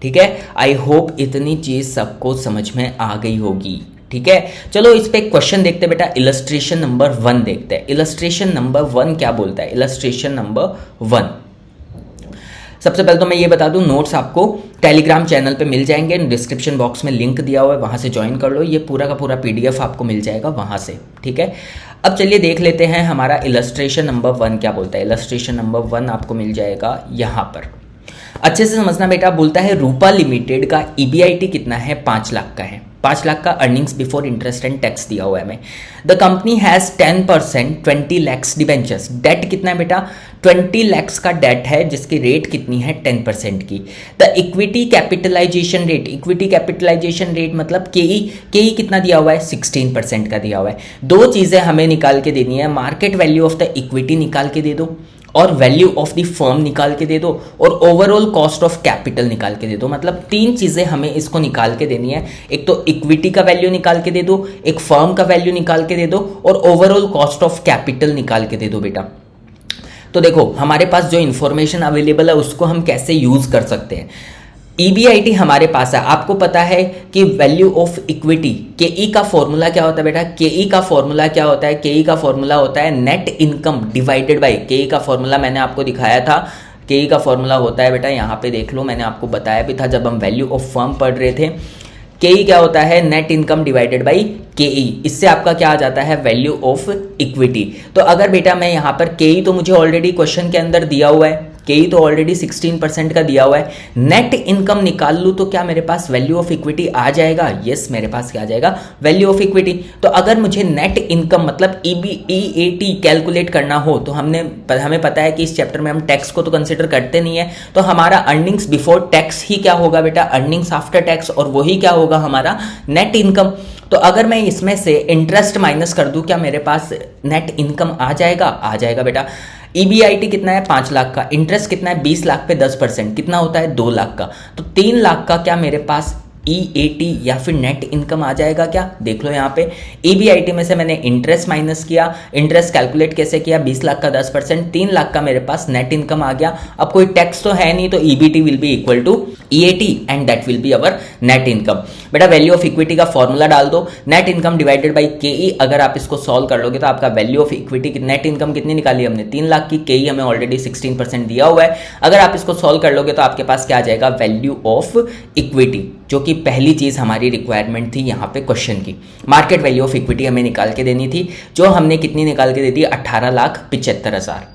ठीक है। आई होप इतनी चीज सबको समझ में आ गई होगी, ठीक है। चलो इस पे एक क्वेश्चन देखते हैं बेटा, इलस्ट्रेशन नंबर 1 देखते हैं। इलस्ट्रेशन नंबर 1 क्या बोलता है, इलस्ट्रेशन नंबर 1। सबसे पहले तो मैं ये बता दूं, नोट्स आपको टेलीग्राम चैनल पे मिल जाएंगे, डिस्क्रिप्शन बॉक्स में लिंक दिया हुआ है, वहां से ज्वाइन कर लो, ये पूरा का पूरा PDF आपको मिल जाएगा वहां से, ठीक है। अब चलिए देख लेते हैं हमारा इलस्ट्रेशन नंबर 1 क्या बोलता है। इलस्ट्रेशन नंबर 1 आपको मिल जाएगा यहाँ पर, अच्छे से समझना बेटा। बोलता है रूपा लिमिटेड का EBIT कितना है, 5 लाख का है, 5 लाख का earnings before interest and tax दिया हुआ है हमें। The company has 10% 20 lakhs debentures. Debt कितना है बेटा, 20 लैक्स का डेट है जिसकी रेट कितनी है, 10% की। The equity capitalization rate, equity capitalization rate मतलब केई कितना दिया हुआ है, 16% का दिया हुआ है। दो चीजें हमें निकाल के देनी है, market value of the equity निकाल के दे दो और वैल्यू ऑफ द फर्म निकाल के दे दो और ओवरऑल कॉस्ट ऑफ कैपिटल निकाल के दे दो। मतलब 3 चीजें हमें इसको निकाल के देनी है। एक तो इक्विटी का वैल्यू निकाल के दे दो, एक फर्म का वैल्यू निकाल के दे दो और ओवरऑल कॉस्ट ऑफ कैपिटल निकाल के दे दो बेटा। तो देखो हमारे पास जो इंफॉर्मेशन अवेलेबल है उसको हम कैसे यूज कर सकते हैं। EBIT हमारे पास है, आपको पता है कि वैल्यू ऑफ इक्विटी KE का फॉर्मूला क्या होता है बेटा। KE का फॉर्मूला क्या होता है, KE का फॉर्मूला होता है net income divided by, KE का फॉर्मूला मैंने आपको दिखाया था। KE का फॉर्मूला होता है बेटा, यहाँ पे देख लो, मैंने आपको बताया भी था जब हम वैल्यू ऑफ फर्म पढ़ रहे थे। KE क्या होता है, net income divided by KE। इससे आपका क्या आ जाता है, वैल्यू ऑफ इक्विटी। तो अगर बेटा मैं यहाँ पर KE तो मुझे ऑलरेडी क्वेश्चन के अंदर दिया हुआ है, KE तो ऑलरेडी 16% का दिया हुआ है। नेट इनकम निकाल लूँ तो क्या मेरे पास वैल्यू ऑफ इक्विटी आ जाएगा। यस, मेरे पास क्या आ जाएगा, वैल्यू ऑफ इक्विटी। तो अगर मुझे नेट इनकम मतलब EBIT कैलकुलेट करना हो तो हमें पता है कि इस चैप्टर में हम टैक्स को तो कंसिडर करते नहीं है, तो हमारा अर्निंग्स बिफोर टैक्स ही क्या होगा बेटा, अर्निंग्स आफ्टर टैक्स, और वही क्या होगा हमारा नेट इनकम। तो अगर मैं इसमें से इंटरेस्ट माइनस कर दूं क्या मेरे पास नेट इनकम आ जाएगा बेटा। EBIT कितना है, 5 लाख का। इंटरेस्ट कितना है, 20 लाख पे 10% कितना होता है, 2 लाख का। तो 3 लाख का क्या मेरे पास EAT या फिर नेट इनकम आ जाएगा क्या। देख लो यहाँ पे EBIT में से मैंने इंटरेस्ट माइनस किया, इंटरेस्ट कैलकुलेट कैसे किया, 20 लाख का 10%, 3 लाख का मेरे पास नेट इनकम आ गया। अब कोई टैक्स तो है नहीं, तो EBT will be equal to EAT and that will be our net income. बेटा वैल्यू ऑफ इक्विटी का फॉर्मूला डाल दो, net income divided by KE। अगर आप इसको सॉल्व कर लोगे तो आपका value of equity net income कितनी निकाली हमने, 3 लाख की। KE हमें ऑलरेडी 16% दिया हुआ है। अगर आप इसको सॉल्व कर लोगे तो आपके पास क्या आ जाएगा, वैल्यू ऑफ इक्विटी, जो कि पहली चीज हमारी रिक्वायरमेंट थी यहाँ पे क्वेश्चन की। मार्केट वैल्यू ऑफ इक्विटी हमें निकाल के देनी थी, जो हमने कितनी निकाल के दी थी, 18,75,000।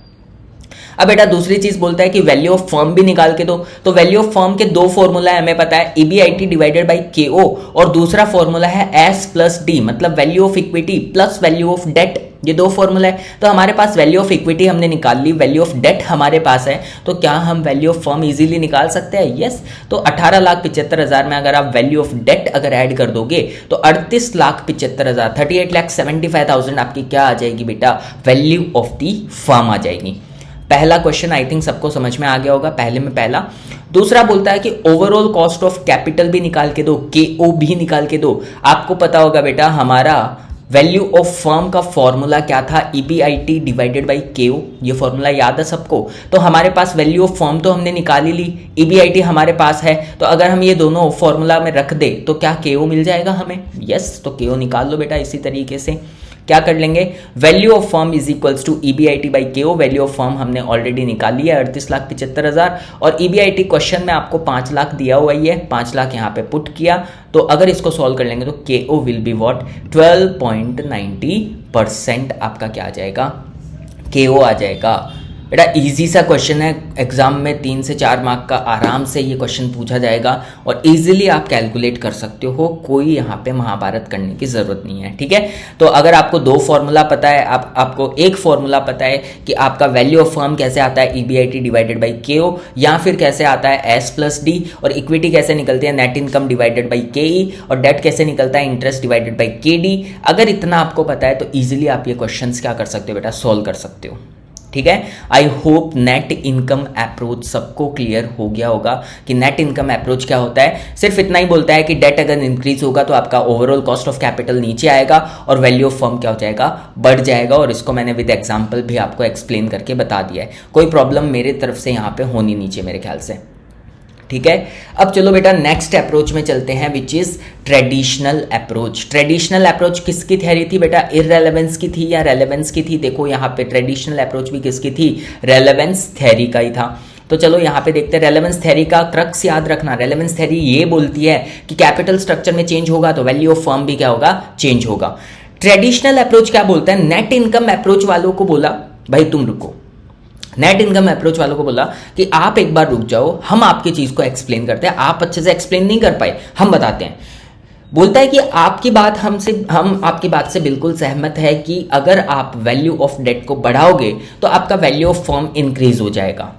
अब बेटा दूसरी चीज बोलता है कि वैल्यू ऑफ फर्म भी निकाल के दो। तो वैल्यू ऑफ फर्म के 2 फॉर्मूला है हमें पता है, EBIT डिवाइडेड बाई KO, और दूसरा फॉर्मूला है S प्लस D, मतलब value of equity plus value of debt. ये 2 फॉर्मूला है। तो हमारे पास वैल्यू ऑफ इक्विटी हमने निकाल ली, वैल्यू ऑफ डेट हमारे पास है, तो क्या हम वैल्यू ऑफ फर्म इजीली निकाल सकते हैं। यस। तो 18,75,000 में अगर आप वैल्यू ऑफ डेट अगर ऐड कर दोगे तो 38,75,000, 38,75,000 आपकी क्या आ जाएगी बेटा, वैल्यू ऑफ दी फर्म आ जाएगी। पहला क्वेश्चन आई थिंक सबको समझ में आ गया होगा, पहले में पहला। दूसरा बोलता है कि ओवरऑल कॉस्ट ऑफ कैपिटल भी निकाल के दो, KO भी निकाल के दो। आपको पता होगा बेटा हमारा वैल्यू ऑफ फर्म का फॉर्मूला क्या था, EBIT डिवाइडेड बाई KO। ये फॉर्मूला याद है सबको। तो हमारे पास वैल्यू ऑफ फर्म तो हमने निकाल ही ली, EBIT हमारे पास है, तो अगर हम ये दोनों फॉर्मूला में रख दे तो क्या KO मिल जाएगा हमें। यस, तो KO निकाल लो बेटा। इसी तरीके से क्या कर लेंगे, value of firm is equals to EBIT by KO। Value of firm हमने ऑलरेडी निकाल लिया 38,75,000, और EBIT क्वेश्चन में आपको 5 लाख दिया हुआ ही है, 5 लाख यहाँ पे पुट किया। तो अगर इसको सॉल्व कर लेंगे तो KO विल बी व्हाट, 12.90% आपका क्या आ जाएगा, KO आ जाएगा। बेटा इजी सा क्वेश्चन है, एग्जाम में 3 से 4 मार्क का आराम से ये क्वेश्चन पूछा जाएगा और इजीली आप कैलकुलेट कर सकते हो। कोई यहाँ पे महाभारत करने की जरूरत नहीं है, ठीक है। तो अगर आपको 2 फॉर्मूला पता है, आपको एक फॉर्मूला पता है कि आपका वैल्यू ऑफ फर्म कैसे आता है, EBIT डिवाइडेड बाई KO, या फिर कैसे आता है S प्लस D, और इक्विटी कैसे निकलती है, net income divided by KE, और डेट कैसे निकलता है, इंटरेस्ट डिवाइडेड बाई KD। अगर इतना आपको पता है तो इजीली आप ये क्वेश्चन क्या कर सकते हो बेटा, सोल्व कर सकते हो, ठीक है। I hope net income approach सबको क्लियर हो गया होगा कि नेट इनकम अप्रोच क्या होता है। सिर्फ इतना ही बोलता है कि डेट अगर इंक्रीज होगा तो आपका ओवरऑल कॉस्ट ऑफ कैपिटल नीचे आएगा और वैल्यू ऑफ फर्म क्या हो जाएगा, बढ़ जाएगा। और इसको मैंने विद एग्जांपल भी आपको एक्सप्लेन करके बता दिया है। कोई प्रॉब्लम मेरे तरफ से यहाँ पे होनी नीचे मेरे ख्याल से, ठीक है। अब चलो बेटा नेक्स्ट अप्रोच में चलते हैं, which is traditional approach. Traditional approach किसकी थ्योरी थी बेटा, इररेलेवेंस की थी या रेलेवेंस की थी। देखो यहाँ पे ट्रेडिशनल अप्रोच भी किसकी थी, रेलेवेंस थ्योरी का ही था। तो चलो यहाँ पे देखते हैं, रेलेवेंस थ्योरी का क्रक्स याद रखना। रेलेवेंस थ्योरी ये बोलती है कि कैपिटल स्ट्रक्चर में चेंज होगा तो वैल्यू ऑफ फर्म भी क्या होगा, चेंज होगा। ट्रेडिशनल अप्रोच क्या बोलता है, नेट इनकम अप्रोच वालों को बोला भाई तुम रुको, नेट इनकम अप्रोच वालों को बोला कि आप एक बार रुक जाओ, हम आपकी चीज को एक्सप्लेन करते हैं, आप अच्छे से एक्सप्लेन नहीं कर पाए, हम बताते हैं। बोलता है कि हम आपकी बात से बिल्कुल सहमत है कि अगर आप वैल्यू ऑफ डेट को बढ़ाओगे तो आपका वैल्यू ऑफ फर्म इंक्रीज हो जाएगा।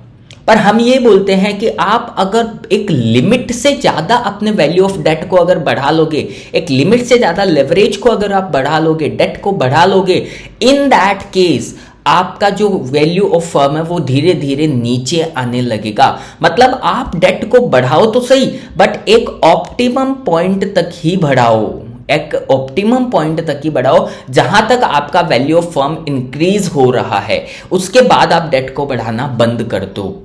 पर हम ये बोलते हैं कि आप अगर एक लिमिट से ज्यादा अपने वैल्यू ऑफ डेट को अगर बढ़ा लोगे, एक लिमिट से ज्यादा लेवरेज को अगर आप बढ़ा लोगे, डेट को बढ़ा लोगे, इन दैट केस आपका जो वैल्यू ऑफ फर्म है वो धीरे धीरे नीचे आने लगेगा। मतलब आप डेट को बढ़ाओ तो सही, बट एक ऑप्टिमम पॉइंट तक ही बढ़ाओ, एक ऑप्टिमम पॉइंट तक ही बढ़ाओ जहां तक आपका वैल्यू ऑफ फर्म इंक्रीज हो रहा है, उसके बाद आप डेट को बढ़ाना बंद कर दो।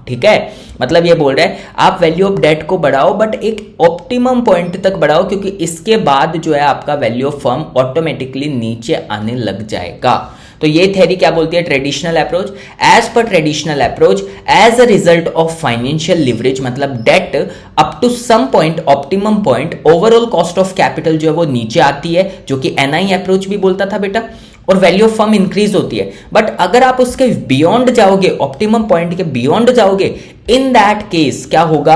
ठीक है, मतलब ये बोल रहे हैं आप वैल्यू ऑफ डेट को बढ़ाओ बट एक ऑप्टिमम पॉइंट तक बढ़ाओ, क्योंकि इसके बाद जो है आपका वैल्यू ऑफ फर्म ऑटोमेटिकली नीचे आने लग जाएगा। तो ये थ्योरी क्या बोलती है, traditional approach, as per traditional approach as a result of financial leverage, मतलब debt up to some point, optimum point, overall cost of capital जो है वो नीचे आती है, जो कि एनआई अप्रोच भी बोलता था बेटा, और वैल्यू ऑफ फर्म इंक्रीज होती है। बट अगर आप उसके बियॉन्ड जाओगे, ऑप्टिमम पॉइंट के बियॉन्ड जाओगे, इन दैट केस क्या होगा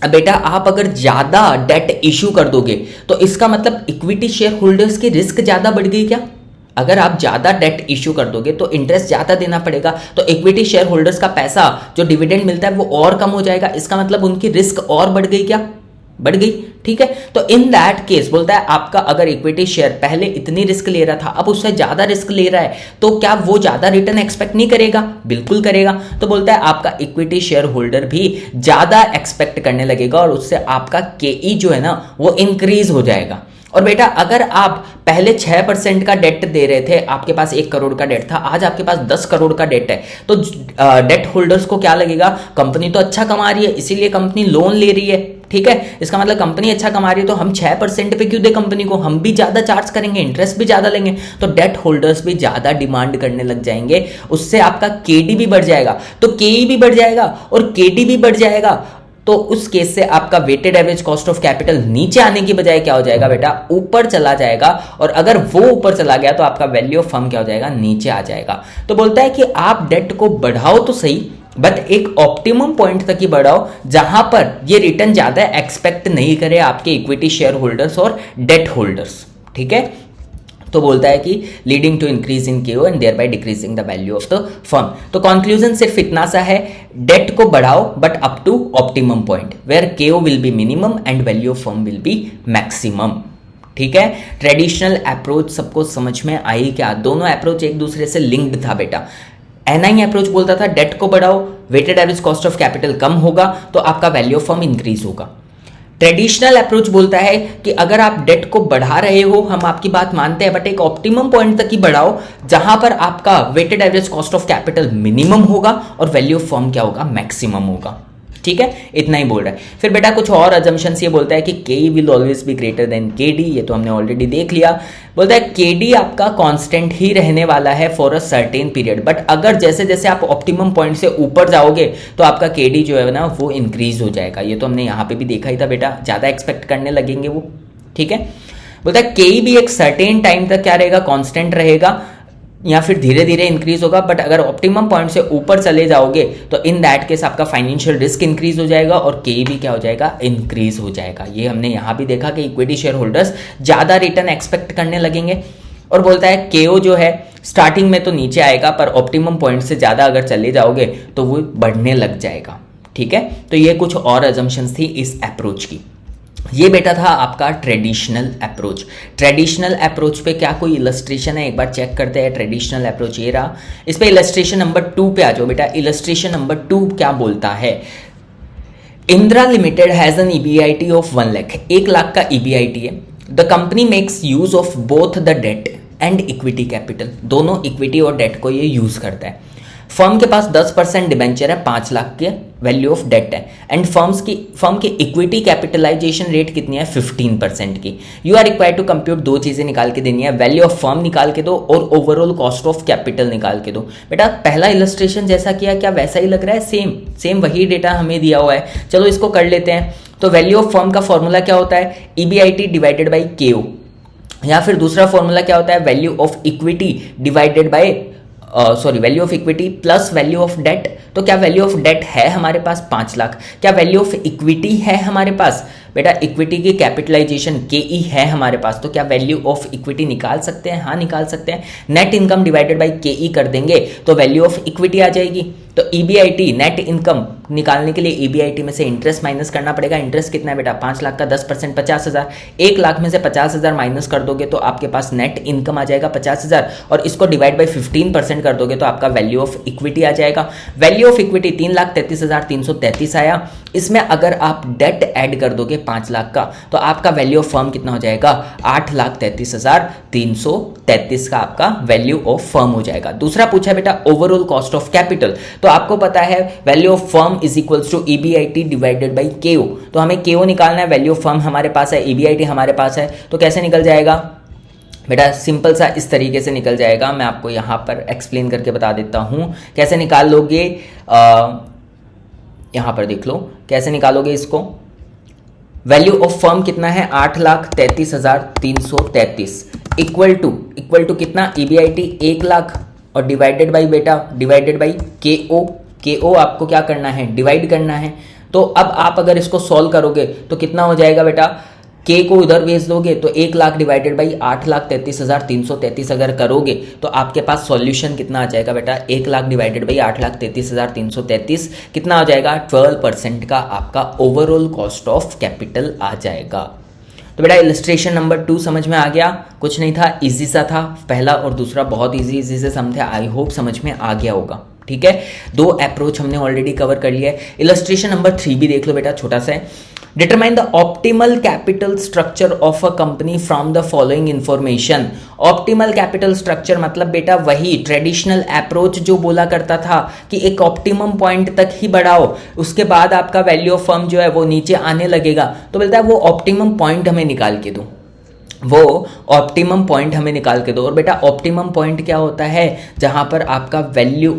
बेटा, आप अगर ज्यादा डेट इश्यू कर दोगे तो इसका मतलब इक्विटी शेयर होल्डर्स की रिस्क ज्यादा बढ़ गई क्या? अगर आप ज्यादा डेट इश्यू कर दोगे तो इंटरेस्ट ज्यादा देना पड़ेगा, तो इक्विटी शेयर होल्डर्स का पैसा जो डिविडेंड मिलता है वो और कम हो जाएगा, इसका मतलब उनकी रिस्क और बढ़ गई क्या? बढ़ गई। ठीक है, तो इन दैट केस बोलता है आपका अगर इक्विटी शेयर पहले इतनी रिस्क ले रहा था, अब उससे ज्यादा रिस्क ले रहा है, तो क्या वो ज्यादा रिटर्न एक्सपेक्ट नहीं करेगा? बिल्कुल करेगा। तो बोलता है आपका इक्विटी शेयर होल्डर भी ज्यादा एक्सपेक्ट करने लगेगा और उससे आपका केई जो है ना वो इंक्रीज हो जाएगा। और बेटा अगर आप पहले 6% का डेट दे रहे थे, आपके पास 1 करोड़ का डेट था, आज आपके पास 10 करोड़ का डेट है, तो डेट होल्डर्स को क्या लगेगा, कंपनी तो अच्छा कमा रही है इसीलिए कंपनी लोन ले रही है। ठीक है, इसका मतलब कंपनी अच्छा कमा रही है तो हम 6% पे क्यों दे कंपनी को, हम भी ज्यादा चार्ज करेंगे, इंटरेस्ट भी ज्यादा लेंगे, तो डेट होल्डर्स भी ज्यादा डिमांड करने लग जाएंगे, उससे आपका केडी भी बढ़ जाएगा, तो केई भी बढ़ जाएगा और केडी भी बढ़ जाएगा, तो उस केस से आपका weighted average cost of capital नीचे आने की बजाय क्या हो जाएगा बेटा, ऊपर चला जाएगा, और अगर वो ऊपर चला गया तो आपका वैल्यू ऑफ फर्म क्या हो जाएगा, नीचे आ जाएगा। तो बोलता है कि आप डेट को बढ़ाओ तो सही, बट एक ऑप्टिमम पॉइंट तक ही बढ़ाओ जहां पर ये रिटर्न ज्यादा एक्सपेक्ट नहीं करे आपके इक्विटी शेयर होल्डर्स और डेट होल्डर्स। ठीक है, तो बोलता है कि leading to increase in K O and thereby decreasing the value of the firm. तो कंक्लूजन सिर्फ इतना सा है, डेट को बढ़ाओ but up to optimum point where K O will be minimum and value of firm will be maximum. ठीक है, traditional approach सबको समझ में आई क्या? दोनों अप्रोच एक दूसरे से लिंक्ड था बेटा। एनआई अप्रोच बोलता था डेट को बढ़ाओ, weighted average cost of capital कम होगा तो आपका वैल्यू ऑफ फर्म इंक्रीज होगा। ट्रेडिशनल अप्रोच बोलता है कि अगर आप डेट को बढ़ा रहे हो, हम आपकी बात मानते हैं, बट एक ऑप्टिमम पॉइंट तक ही बढ़ाओ जहां पर आपका weighted average cost of capital minimum होगा और वैल्यू ऑफ फर्म क्या होगा, मैक्सिमम होगा। ठीक है, इतना ही बोल रहा है। फिर बेटा कुछ और अजम्पशंस ये बोलता है कि के will always be greater than के डी, ये तो हमने ऑलरेडी देख लिया। बोलता है के डी आपका कांस्टेंट ही रहने वाला है for a certain period, but अगर जैसे जैसे आप ऑप्टिमम पॉइंट से ऊपर जाओगे तो आपका के डी जो है ना वो इंक्रीज हो जाएगा। ये तो हमने यहाँ पे भी देखा ही था बेटा, ज्यादा एक्सपेक्ट करने लगेंगे वो। ठीक है, बोलता है के भी एक सर्टेन टाइम तक क्या रहेगा, कांस्टेंट रहेगा या फिर धीरे धीरे इंक्रीज होगा, बट अगर ऑप्टिमम पॉइंट से ऊपर चले जाओगे तो इन दैट केस आपका फाइनेंशियल रिस्क इंक्रीज हो जाएगा और के भी क्या हो जाएगा, इंक्रीज हो जाएगा। ये हमने यहां भी देखा कि इक्विटी शेयर होल्डर्स ज्यादा रिटर्न एक्सपेक्ट करने लगेंगे। और बोलता है केओ जो है स्टार्टिंग में तो नीचे आएगा, पर ऑप्टिमम पॉइंट से ज्यादा अगर चले जाओगे तो वो बढ़ने लग जाएगा। ठीक है, तो ये कुछ और अजम्पशंस थी इस अप्रोच की। ये बेटा था आपका ट्रेडिशनल अप्रोच। ट्रेडिशनल अप्रोच पे क्या कोई इलस्ट्रेशन है, एक बार चेक करते हैं। ट्रेडिशनल अप्रोच ये रहा, इस पे इलस्ट्रेशन नंबर 2 पे आ जाओ बेटा। इलस्ट्रेशन नंबर 2 क्या बोलता है, Indira limited has an EBIT of 1 lakh, 1 lakh का ईबीआईटी है। The company makes use of both the debt and equity capital, दोनों इक्विटी और डेट को ये यूज करता है। फर्म के पास 10% डिबेंचर है, 5 लाख के वैल्यू ऑफ डेट है, एंड फर्म की इक्विटी कैपिटलाइजेशन रेट कितनी है, 15% की। You are required to compute, 2 चीजें निकाल के देनी है, वैल्यू ऑफ फर्म निकाल के दो और ओवरऑल कॉस्ट ऑफ कैपिटल निकाल के दो। बेटा पहला इलस्ट्रेशन जैसा किया क्या वैसा ही लग रहा है, सेम वही डेटा हमें दिया हुआ है। चलो इसको कर लेते हैं। तो वैल्यू ऑफ फर्म का फॉर्मूला क्या होता है, ईबीआईटी डिवाइडेड बाई केओ, या फिर दूसरा फॉर्मूला क्या होता है, value of equity divided by value of equity plus value of debt. तो क्या वैल्यू ऑफ डेट है हमारे पास 5 लाख, क्या वैल्यू ऑफ इक्विटी है हमारे पास बेटा इक्विटी की कैपिटलाइजेशन KE है हमारे पास, तो क्या वैल्यू ऑफ इक्विटी निकाल सकते हैं? हाँ निकाल सकते हैं। Net income divided by KE कर देंगे तो वैल्यू ऑफ इक्विटी आ जाएगी। तो EBIT नेट इनकम निकालने के लिए EBIT में से इंटरेस्ट माइनस करना पड़ेगा। इंटरेस्ट कितना है बेटा? 5 लाख का 10% 50,000। 1 लाख में से 50,000 माइनस कर दोगे तो आपके पास नेट इनकम आ जाएगा 50,000, और इसको डिवाइड बाई 15% कर दोगे तो आपका वैल्यू ऑफ इक्विटी आ जाएगा। वैल्यू ऑफ इक्विटी 3,33,333 आया। इसमें अगर आप डेट ऐड कर दोगे 5 लाख का तो आपका वैल्यू ऑफ फर्म कितना हो जाएगा? 8,33,333 का आपका वैल्यू ऑफ फर्म हो जाएगा। दूसरा पूछा है बेटा ओवरऑल कॉस्ट ऑफ कैपिटल, तो आपको पता है value of firm is equals to EBIT divided by KO। तो हमें KO निकालना है, वैल्यू ऑफ फर्म हमारे पास है, EBIT हमारे पास है, तो कैसे निकल जाएगा बेटा? सिंपल सा इस तरीके से निकल जाएगा। मैं आपको यहाँ पर एक्सप्लेन करके बता देता हूँ कैसे निकाल लोगे। यहाँ पर देख लो कैसे निकालोगे इसको। वैल्यू ऑफ फर्म कितना है? 8,33,333 इक्वल टू कितना? EBIT 1 लाख और डिवाइडेड बाई बेटा डिवाइडेड बाई KO आपको क्या करना है? डिवाइड करना है। तो अब आप अगर इसको सॉल्व करोगे तो कितना हो जाएगा बेटा? K को उधर भेज दोगे तो 1 लाख डिवाइडेड बाई 8,33,333 अगर करोगे तो आपके पास सॉल्यूशन कितना आ जाएगा बेटा? 1 लाख डिवाइडेड बाई 8,33,333 कितना आ जाएगा? 12% का आपका ओवरऑल कॉस्ट ऑफ कैपिटल आ जाएगा। तो बेटा इलस्ट्रेशन नंबर 2 समझ में आ गया? कुछ नहीं था, इजी सा था। पहला और दूसरा बहुत इजी से समझे। आई होप समझ में आ गया होगा। ठीक है, 2 अप्रोच हमने ऑलरेडी कवर कर लिया है। इलस्ट्रेशन नंबर 3 भी देख लो बेटा, छोटा सा है। Determine the optimal capital structure of a company from the following information. Optimal capital structure मतलब बेटा वही ट्रेडिशनल अप्रोच जो बोला करता था कि एक ऑप्टिमम पॉइंट तक ही बढ़ाओ, उसके बाद आपका वैल्यू ऑफ फर्म जो है वो नीचे आने लगेगा। तो बोलता है वो ऑप्टिमम पॉइंट हमें निकाल के दो, वो ऑप्टिमम पॉइंट हमें निकाल के दो। और बेटा ऑप्टिमम पॉइंट क्या होता है? जहां पर आपका value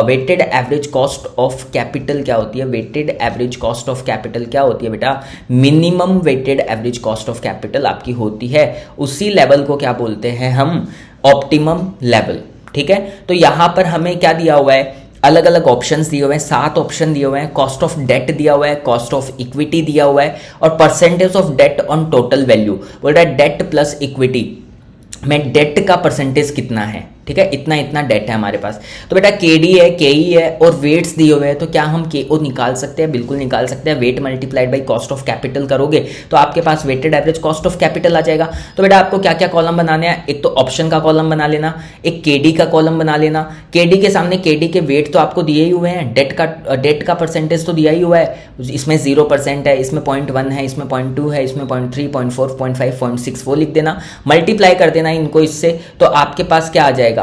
weighted average cost of capital क्या होती है? Weighted average cost of capital क्या होती है बेटा? Minimum weighted average cost of capital आपकी होती है। उसी लेवल को क्या बोलते हैं हम? Optimum level. ठीक है, तो यहां पर हमें क्या दिया हुआ है? अलग अलग ऑप्शंस दिए हुए हैं, 7 ऑप्शन दिए हुए हैं। कॉस्ट ऑफ डेट दिया हुआ है, कॉस्ट ऑफ इक्विटी दिया हुआ है, और percentage of debt on total value. बोल रहा है डेट प्लस इक्विटी में डेट का परसेंटेज कितना है। ठीक है, इतना इतना डेट है हमारे पास। तो बेटा KD है, KE है और वेट्स दिए हुए हैं, तो क्या हम KO निकाल सकते हैं? बिल्कुल निकाल सकते हैं। Weight multiplied by cost of capital करोगे तो आपके पास weighted average cost of capital आ जाएगा। तो बेटा आपको क्या क्या कॉलम बनाने हैं? एक तो ऑप्शन का कॉलम बना लेना, एक KD का कॉलम बना लेना। KD के सामने KD के वेट तो आपको दिए ही हुए हैं, डेट का परसेंटेज तो दिया ही हुआ है। इसमें 0% है, इसमें 0.1 है, इसमें 0.2 है, इसमें 0.3, 0.4, 0.5, 0.6 वो लिख देना। मल्टीप्लाई कर देना इनको इससे, तो आपके पास क्या आ जाएगा?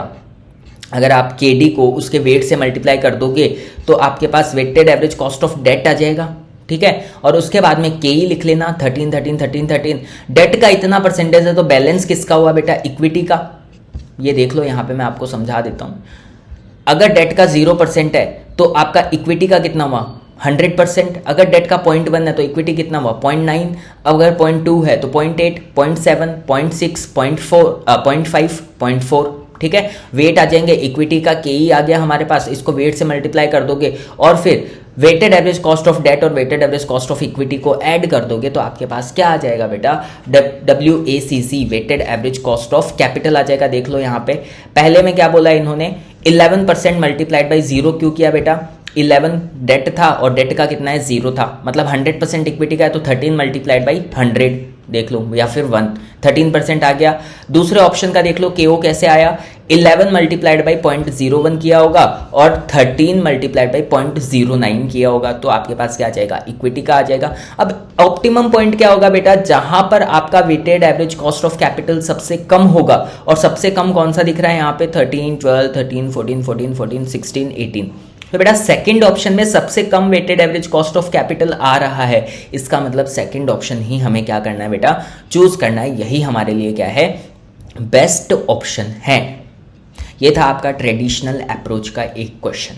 अगर आप KD को उसके वेट से मल्टीप्लाई कर दोगे तो आपके पास weighted average cost of debt आ जाएगा। ठीक है, और उसके बाद में KE लिख लेना 13, 13, 13, 13। डेट का इतना परसेंटेज है तो बैलेंस किसका हुआ बेटा? इक्विटी का। ये देख लो, यहाँ पे मैं आपको समझा देता हूँ। अगर डेट का 0% है तो आपका इक्विटी का कितना हुआ? 100%। अगर डेट का 0.1 है तो इक्विटी कितना हुआ? 0.9। अगर 0.2 है तो 0.8, 0.7, 0.6, 0.5, 0.4। ठीक है, वेट आ जाएंगे। इक्विटी का KE आ गया हमारे पास, इसको वेट से मल्टीप्लाई कर दोगे और फिर weighted average cost of debt और weighted average cost of equity को ऐड कर दोगे तो आपके पास क्या आ जाएगा बेटा? WACC weighted average cost of capital आ जाएगा। देख लो यहाँ पे पहले में क्या बोला इन्होंने? 11% मल्टीप्लाइड बाई 0 क्यों किया बेटा? 11 डेट था और डेट का कितना है? 0 था, मतलब 100% इक्विटी का है तो 13 मल्टीप्लाइड बाई 100 देख लो, या फिर 1, 13% आ गया। दूसरे ऑप्शन का देख लो KO कैसे आया? 11 मल्टीप्लाइड बाई 0.01 किया होगा और 13 मल्टीप्लाइड बाई 0.09 किया होगा, तो आपके पास क्या आ जाएगा? इक्विटी का आ जाएगा। अब ऑप्टिमम पॉइंट क्या होगा बेटा? जहां पर आपका weighted average cost of capital सबसे कम होगा, और सबसे कम कौन सा दिख रहा है यहाँ पे? 13, 12, 13, 14, 14, 14, 16, 18। तो बेटा सेकंड ऑप्शन में सबसे कम weighted average cost of capital आ रहा है, इसका मतलब सेकंड ऑप्शन ही हमें क्या करना है बेटा? चूज करना है। यही हमारे लिए क्या है? बेस्ट ऑप्शन है। ये था आपका ट्रेडिशनल अप्रोच का एक क्वेश्चन।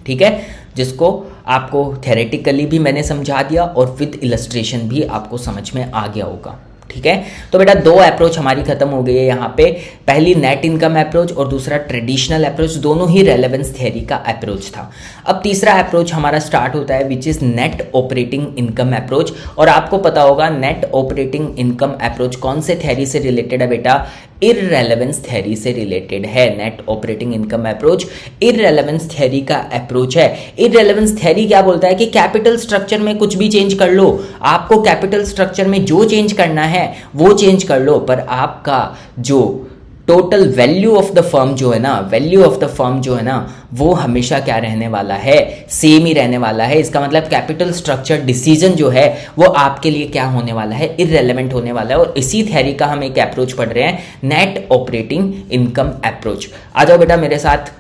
ठीक है, जिसको आपको थ्योरेटिकली भी मैंने समझा दिया और विद इलस्ट्रेशन भी आपको समझ में आ गया होगा। ठीक है। तो बेटा दो अप्रोच हमारी खत्म हो गई है यहाँ पे, पहली नेट इनकम अप्रोच और दूसरा ट्रेडिशनल अप्रोच, दोनों ही रेलेवेंस थ्योरी का अप्रोच था। अब तीसरा अप्रोच हमारा स्टार्ट होता है which is net operating income approach. और आपको पता होगा नेट ऑपरेटिंग इनकम अप्रोच कौन से थ्योरी से रिलेटेड है बेटा, इररेलेवेंस थ्योरी से रिलेटेड है। Net operating income approach irrelevance theory का अप्रोच है। इररेलेवेंस थ्योरी क्या बोलता है कि कैपिटल स्ट्रक्चर में कुछ भी चेंज कर लो, आपको कैपिटल स्ट्रक्चर में जो चेंज करना है वो चेंज कर लो, पर आपका जो total value of the firm जो है ना, वैल्यू ऑफ द फर्म जो है ना, वो हमेशा क्या रहने वाला है, सेम ही रहने वाला है। इसका मतलब कैपिटल स्ट्रक्चर डिसीजन जो है वो आपके लिए क्या होने वाला है, इररेलेवेंट होने वाला है। और इसी थ्योरी का हम एक अप्रोच पढ़ रहे हैं, नेट ऑपरेटिंग इनकम अप्रोच। आ जाओ बेटा मेरे साथ,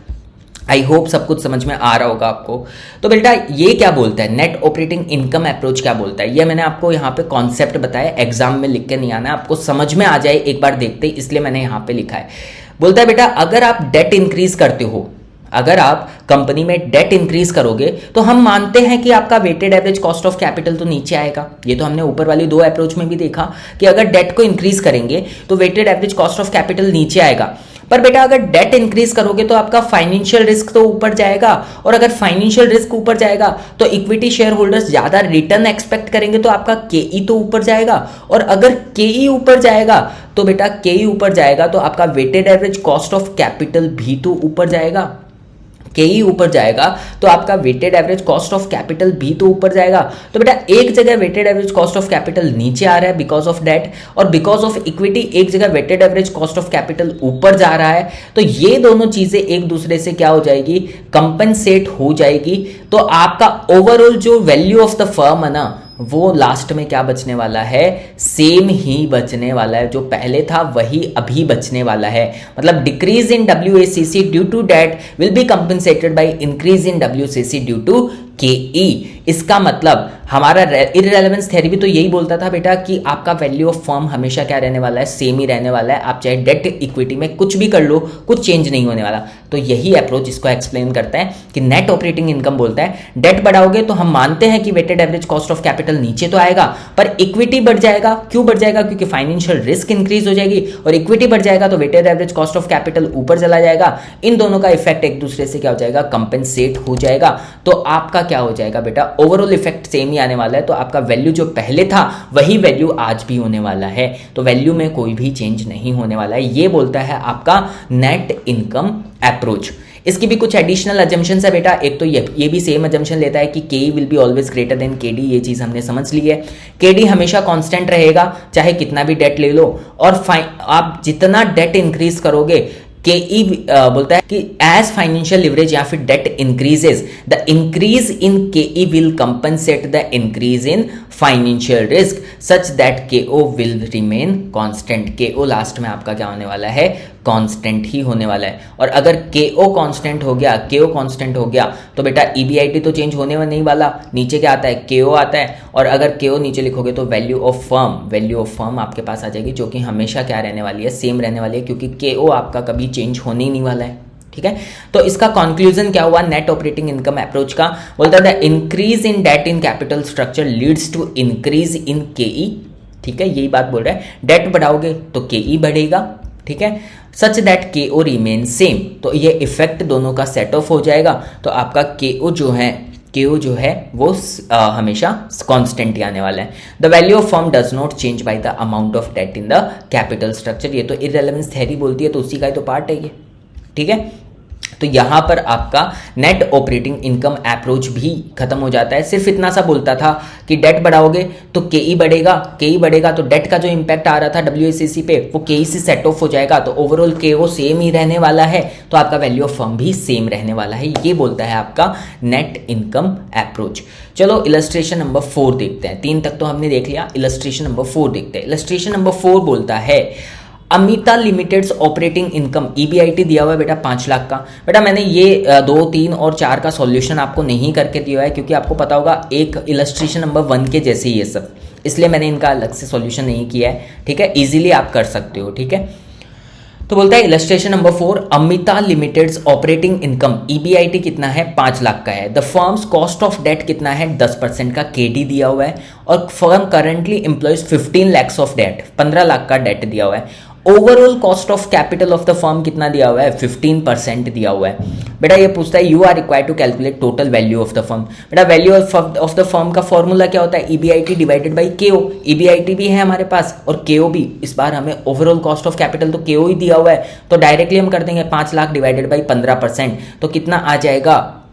आई होप सब कुछ समझ में आ रहा होगा आपको। तो बेटा ये क्या बोलता है, नेट ऑपरेटिंग इनकम अप्रोच क्या बोलता है, ये मैंने आपको यहाँ पे कॉन्सेप्ट बताया, एग्जाम में लिख के नहीं आना है, आपको समझ में आ जाए एक बार देखते ही, इसलिए मैंने यहाँ पे लिखा है। बोलता है बेटा अगर आप डेट इंक्रीज करते हो, अगर आप कंपनी में डेट इंक्रीज करोगे तो हम मानते हैं कि आपका weighted average cost of capital तो नीचे आएगा। ये तो हमने ऊपर वाली दो अप्रोच में भी देखा कि अगर डेट को इंक्रीज करेंगे तो weighted average cost of capital नीचे आएगा। पर बेटा अगर डेट इंक्रीज करोगे तो आपका फाइनेंशियल रिस्क तो ऊपर जाएगा, और अगर फाइनेंशियल रिस्क ऊपर जाएगा तो इक्विटी शेयर होल्डर्स ज्यादा रिटर्न एक्सपेक्ट करेंगे, तो आपका केई तो ऊपर जाएगा। और अगर केई ऊपर जाएगा तो बेटा केई ऊपर जाएगा तो आपका weighted average cost of capital भी तो ऊपर जाएगा। केई ऊपर जाएगा तो आपका weighted average cost of capital भी तो ऊपर जाएगा। तो बेटा एक जगह weighted average cost of capital नीचे आ रहा है बिकॉज ऑफ डेट, और बिकॉज ऑफ इक्विटी एक जगह weighted average cost of capital ऊपर जा रहा है। तो ये दोनों चीजें एक दूसरे से क्या हो जाएगी, कंपनसेट हो जाएगी। तो आपका ओवरऑल जो वैल्यू ऑफ द फर्म है ना, वो लास्ट में क्या बचने वाला है, सेम ही बचने वाला है। जो पहले था वही अभी बचने वाला है। मतलब decrease in WACC due to debt will be compensated by increase in WCC due to KE। इसका मतलब हमारा इररेलेवेंस थ्योरी भी तो यही बोलता था बेटा कि आपका वैल्यू ऑफ फर्म हमेशा क्या रहने वाला है, सेम ही रहने वाला है। आप चाहे डेट इक्विटी में कुछ भी कर लो, कुछ चेंज नहीं होने वाला। तो यही अप्रोच इसको एक्सप्लेन करता है कि नेट ऑपरेटिंग इनकम बोलता है डेट बढ़ाओगे तो हम मानते हैं कि weighted average cost of capital नीचे तो आएगा, पर इक्विटी बढ़ जाएगा। क्यों बढ़ जाएगा, क्योंकि फाइनेंशियल रिस्क इंक्रीज हो जाएगी, और इक्विटी बढ़ जाएगा तो weighted average cost of capital ऊपर चला जाएगा। इन दोनों का इफेक्ट एक दूसरे से क्या हो जाएगा, कंपेंसेट हो जाएगा। तो आपका क्या हो जाएगा बेटा, ओवरऑल इफेक्ट सेम ही आने वाला है। तो आपका वैल्यू जो पहले था वही वैल्यू आज भी होने वाला है। तो वैल्यू में कोई भी चेंज नहीं होने वाला है। ये बोलता है आपका नेट इनकम अप्रोच। इसकी भी कुछ एडिशनल अजम्पशंस है बेटा। एक तो ये भी सेम अजम्पशन लेता है कि के will be always greater than KD. ये चीज हमने समझ ली है। केडी हमेशा कांस्टेंट रहेगा चाहे कितना भी डेट ले लो, और आप जितना डेट इंक्रीज करोगे, केई बोलता है कि एज फाइनेंशियल लिवरेज या फिर debt increases, the increase in K E will compensate the increase in financial risk such that K O will remain constant. K O last में आपका क्या होने वाला है, कांस्टेंट ही होने वाला है। और अगर केओ कांस्टेंट हो गया, केओ कांस्टेंट हो गया तो बेटा ईबीआईटी तो चेंज होने नहीं वाला, नीचे क्या आता है, केओ आता है। और अगर केओ नीचे लिखोगे तो वैल्यू ऑफ फर्म आपके पास आ जाएगी, जो कि हमेशा क्या रहने वाली है, सेम रहने वाली है, क्योंकि केओ आपका कभी चेंज होने ही नहीं वाला है। ठीक है, तो इसका कंक्लूजन क्या हुआ नेट ऑपरेटिंग इनकम अप्रोच का, बोलता है the increase in debt in capital structure leads to increase in K E. ठीक है, यही बात बोल रहा है, डेट बढ़ाओगे तो केई बढ़ेगा। ठीक है, सच दैट केओ रिमेन सेम। तो ये इफेक्ट दोनों का सेट ऑफ हो जाएगा। तो आपका केओ जो है वो हमेशा कांस्टेंट ही आने वाला है। The value of firm does not change by the amount of debt in the capital structure. ये तो इररेलेवेंस थ्योरी बोलती है, तो उसी का ही तो पार्ट है ये। ठीक है, तो यहां पर आपका नेट ऑपरेटिंग इनकम अप्रोच भी खत्म हो जाता है। सिर्फ इतना सा बोलता था कि डेट बढ़ाओगे तो केई बढ़ेगा तो डेट का जो इंपैक्ट आ रहा था WACC पे वो केई से सेट ऑफ हो जाएगा। तो ओवरऑल केओ सेम ही रहने वाला है, तो आपका वैल्यू ऑफ फर्म भी सेम रहने वाला है। ये बोलता है आपका नेट इनकम अप्रोच। चलो इलस्ट्रेशन नंबर 4 देखते हैं। 3 तक तो हमने देख लिया, इलस्ट्रेशन नंबर 4 देखते हैं। इलस्ट्रेशन नंबर 4 बोलता है Amita limited's operating income, EBIT दिया हुआ है बेटा 5 लाख का। बेटा मैंने ये 2, 3 और 4 का सॉल्यूशन आपको नहीं करके दिया है, क्योंकि आपको पता होगा एक इलस्ट्रेशन नंबर 1 के जैसे ही ये सब, इसलिए मैंने इनका अलग से सॉल्यूशन नहीं किया है। ठीक है, इजीली आप कर सकते हो। ठीक है, तो बोलता है illustration number 4, Amita limited's operating income EBIT कितना है 5 लाख का है। The firm's cost of debt कितना है 10% का केडी दिया हुआ है और firm currently employs 15 lakhs of debt, 15 lakh का डेट दिया हुआ है। Overall cost of capital of the firm कितना दिया हुआ है 15% दिया हुआ है। बेटा ये पूछता है you are required to calculate total value of the firm. बेटा वैल्यू ऑफ द फर्म का फॉर्मूला क्या होता है EBIT divided by K O. EBIT भी है हमारे पास और केओ भी, इस बार हमें ओवरऑल कॉस्ट ऑफ कैपिटल तो केओ ही दिया हुआ है, तो डायरेक्टली हम कर देंगे 5 लाख डिवाइडेड बाई 15%, तो कितना आ जाएगा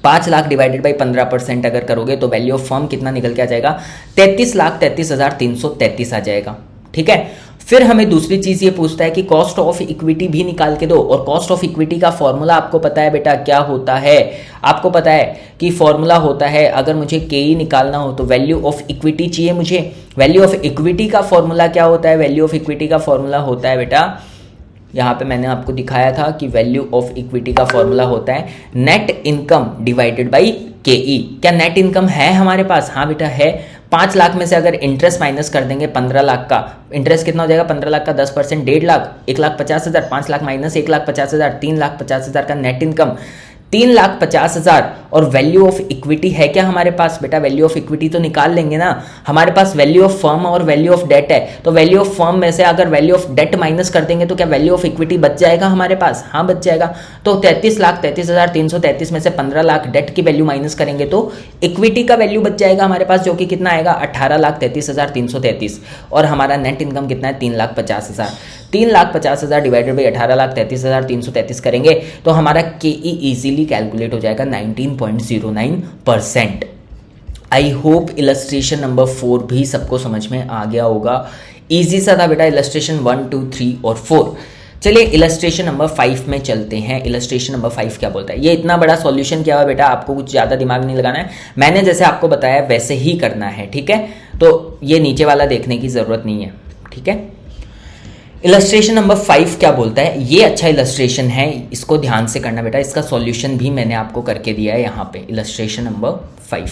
5 लाख डिवाइडेड बाई 15% अगर करोगे तो वैल्यू ऑफ फर्म कितना निकल के आ जाएगा 33,33,333 आ जाएगा। ठीक है, फिर हमें दूसरी चीज ये पूछता है कि कॉस्ट ऑफ इक्विटी भी निकाल के दो, और कॉस्ट ऑफ इक्विटी का फॉर्मूला आपको पता है बेटा क्या होता है, आपको पता है कि फॉर्मूला होता है, अगर मुझे केई निकालना हो तो वैल्यू ऑफ इक्विटी चाहिए मुझे। वैल्यू ऑफ इक्विटी का फॉर्मूला क्या होता है, वैल्यू ऑफ इक्विटी का फॉर्मूला होता है बेटा, यहाँ पे मैंने आपको दिखाया था कि वैल्यू ऑफ इक्विटी का फॉर्मूला होता है नेट इनकम डिवाइडेड बाई केई। क्या नेट इनकम है हमारे पास? हाँ बेटा है। 5 लाख में से अगर इंटरेस्ट माइनस कर देंगे 15 लाख का, इंटरेस्ट कितना हो जाएगा 15 लाख का 10%, 1.5 लाख, 1,50,000, 5 लाख माइनस 1,50,000, 3,50,000 का नेट इनकम, 3,50,000। और वैल्यू ऑफ इक्विटी है क्या हमारे पास? बेटा वैल्यू ऑफ इक्विटी तो निकाल लेंगे ना, हमारे पास वैल्यू ऑफ फर्म और वैल्यू ऑफ डेट है, तो वैल्यू ऑफ फर्म में से अगर वैल्यू ऑफ डेट माइनस कर देंगे तो क्या वैल्यू ऑफ इक्विटी बच जाएगा हमारे पास? हाँ बच जाएगा। तो 33,33,333 में से 15 लाख डेट की वैल्यू माइनस करेंगे तो इक्विटी का वैल्यू बच जाएगा हमारे पास, जो कि कितना आएगा 18,33,333। और हमारा नेट इनकम कितना है 3,50,000। 3,50,000 डिवाइडेड बाई 18,33,333 करेंगे तो हमारा केई इजीली कैलकुलेट हो जाएगा 19.09%। आई होप इलस्ट्रेशन नंबर 4 भी सबको समझ में आ गया होगा। इजी सा था बेटा इलस्ट्रेशन 1, 2, 3 और 4। चलिए इलस्ट्रेशन नंबर 5 में चलते हैं। इलस्ट्रेशन नंबर 5 क्या बोलता है? ये इतना बड़ा सॉल्यूशन क्या हुआ बेटा, आपको कुछ ज़्यादा दिमाग नहीं लगाना है, मैंने जैसे आपको बताया वैसे ही करना है। ठीक है, तो ये नीचे वाला देखने की ज़रूरत नहीं है। ठीक है, इलस्ट्रेशन नंबर 5 क्या बोलता है? ये अच्छा इलस्ट्रेशन है, इसको ध्यान से करना बेटा, इसका सॉल्यूशन भी मैंने आपको करके दिया है यहाँ पे। इलस्ट्रेशन नंबर 5,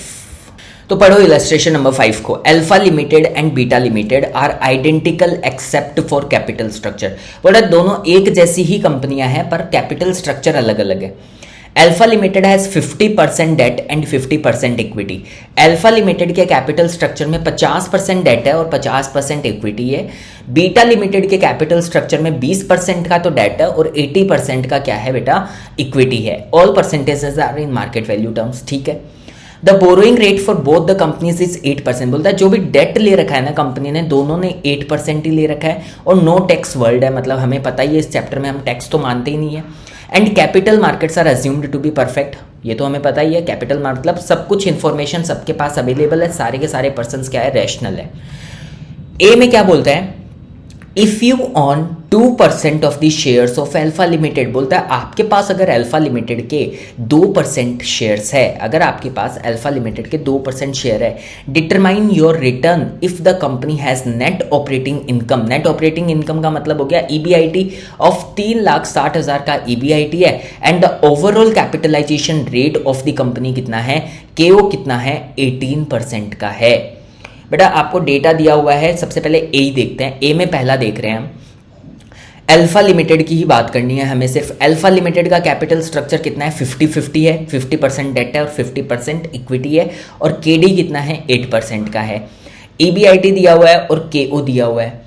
तो पढ़ो इलस्ट्रेशन नंबर 5 को। Alpha limited and beta limited are identical except for capital structure. बोला दोनों एक जैसी ही कंपनियां हैं पर कैपिटल स्ट्रक्चर अलग अलग है। Alpha limited has 50% debt and 50% equity. Alpha limited के कैपिटल स्ट्रक्चर में 50% डेट है और 50% इक्विटी है। बीटा लिमिटेड के कैपिटल स्ट्रक्चर में 20% का तो डेट है और 80% का क्या है बेटा, इक्विटी है। All percentages are in market value terms. ठीक है, the borrowing rate for both the companies is 8%। बोलता है जो भी डेट ले रखा है ना कंपनी ने, दोनों ने 8% ही ले रखा है और नो टैक्स वर्ल्ड है, मतलब हमें पता ही है इस चैप्टर में हम टैक्स तो मानते ही नहीं है। And capital markets are assumed to be perfect, ये तो हमें पता ही है। कैपिटल मतलब सब कुछ इंफॉर्मेशन सबके पास अवेलेबल है, सारे के सारे पर्सन्स क्या है, रैशनल है। ए में क्या बोलता है, if you on 2% of the shares of alpha limited. बोलता है आपके पास अगर अल्फा लिमिटेड के 2% शेयर्स है, अगर आपके पास अल्फा लिमिटेड के 2% शेयर है, determine your return if the company has net operating income. Net operating income का मतलब हो गया ईबीआईटी ऑफ 3,60,000 का ईबीआईटी है and the overall capitalization rate of the company कितना है, केओ कितना है, 18% का है। बेटा आपको डेटा दिया हुआ है, सबसे पहले ए ही देखते हैं। ए में पहला देख रहे हैं हम, अल्फा लिमिटेड की ही बात करनी है हमें सिर्फ। अल्फा लिमिटेड का कैपिटल स्ट्रक्चर कितना है, 50-50 है, 50% डेट है और 50% इक्विटी है और केडी कितना है, 8% का है। ईबीआईटी दिया हुआ है और केओ दिया हुआ है,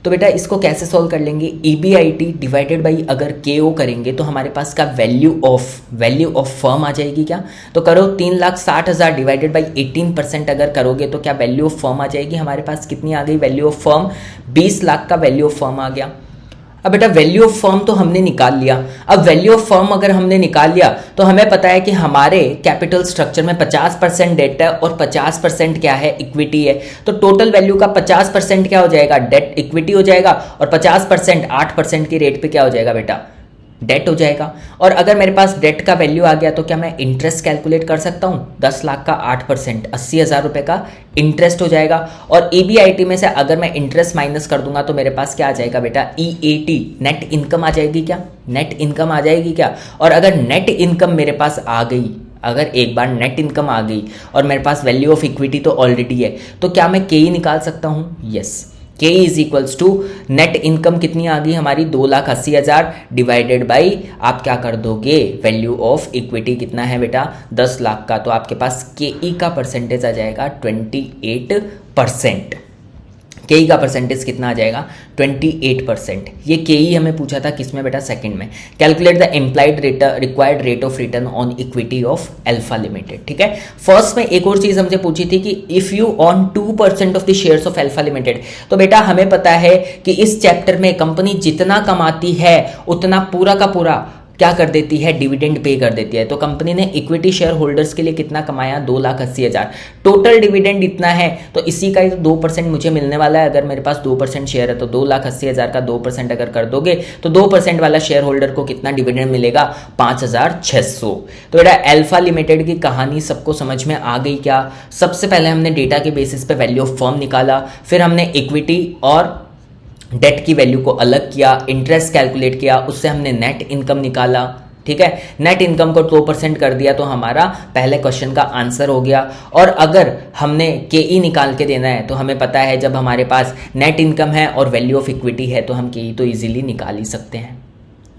तो बेटा इसको कैसे सॉल्व कर लेंगे, ईबीआईटी डिवाइडेड बाई अगर केओ करेंगे तो हमारे पास का वैल्यू ऑफ फर्म आ जाएगी क्या, तो करो 3,60,000 डिवाइडेड बाई 18% अगर करोगे तो क्या वैल्यू ऑफ फर्म आ जाएगी हमारे पास, कितनी आ गई वैल्यू ऑफ फर्म, 20 लाख का वैल्यू ऑफ फर्म आ गया। अब बेटा वैल्यू ऑफ फर्म तो हमने निकाल लिया। अब वैल्यू ऑफ फर्म अगर हमने निकाल लिया तो हमें पता है कि हमारे कैपिटल स्ट्रक्चर में 50% डेट है और 50% क्या है, इक्विटी है। तो टोटल वैल्यू का 50% क्या हो जाएगा, डेट इक्विटी हो जाएगा और 50% 8% की रेट पे क्या हो जाएगा बेटा, डेट हो जाएगा। और अगर मेरे पास डेट का वैल्यू आ गया तो क्या मैं इंटरेस्ट कैलकुलेट कर सकता हूँ, 10 लाख का 8% 80,000 रुपये का इंटरेस्ट हो जाएगा। और ईबीआईटी में से अगर मैं इंटरेस्ट माइनस कर दूंगा तो मेरे पास क्या आ जाएगा बेटा, ईएटी नेट इनकम आ जाएगी क्या, नेट इनकम आ जाएगी क्या। और अगर नेट इनकम मेरे पास आ गई, अगर एक बार नेट इनकम आ गई और मेरे पास वैल्यू ऑफ इक्विटी तो ऑलरेडी है, तो क्या मैं केई निकाल सकता हूँ, yes. K is equals to net income कितनी आ गई हमारी 2,80,000 डिवाइडेड बाई आप क्या कर दोगे वैल्यू ऑफ इक्विटी कितना है बेटा 10 लाख का, तो आपके पास के ई का परसेंटेज आ जाएगा 28%। के ई का परसेंटेज कितना आ जाएगा 28%। ये के ई हमें पूछा था किसमें बेटा सेकंड में। Calculate the implied required rate of return on equity of alpha limited. ठीक है, फर्स्ट में एक और चीज हमसे पूछी थी कि if you on 2% of the shares of alpha limited, तो बेटा हमें पता है कि इस चैप्टर में कंपनी जितना कमाती है उतना पूरा का पूरा क्या कर देती है डिविडेंड पे कर देती है। तो कंपनी ने इक्विटी शेयर होल्डर्स के लिए कितना कमाया 2,80,000, टोटल डिविडेंड इतना है, तो इसी का 2% मुझे मिलने वाला है। अगर मेरे पास 2% शेयर है तो 2,80,000 का 2% अगर कर दोगे तो 2% वाला शेयर होल्डर को कितना डिविडेंड मिलेगा 5,600। तो बेटा अल्फा लिमिटेड की कहानी सबको समझ में आ गई क्या। सबसे पहले हमने डेटा के बेसिस पे वैल्यू ऑफ फर्म निकाला, फिर हमने इक्विटी और डेट की वैल्यू को अलग किया, इंटरेस्ट कैलकुलेट किया, उससे हमने नेट इनकम निकाला। ठीक है, नेट इनकम को 2% कर दिया तो हमारा पहले क्वेश्चन का आंसर हो गया। और अगर हमने के ई निकाल के देना है तो हमें पता है जब हमारे पास नेट इनकम है और वैल्यू ऑफ इक्विटी है तो हम के ई तो इजीली निकाल ही सकते हैं।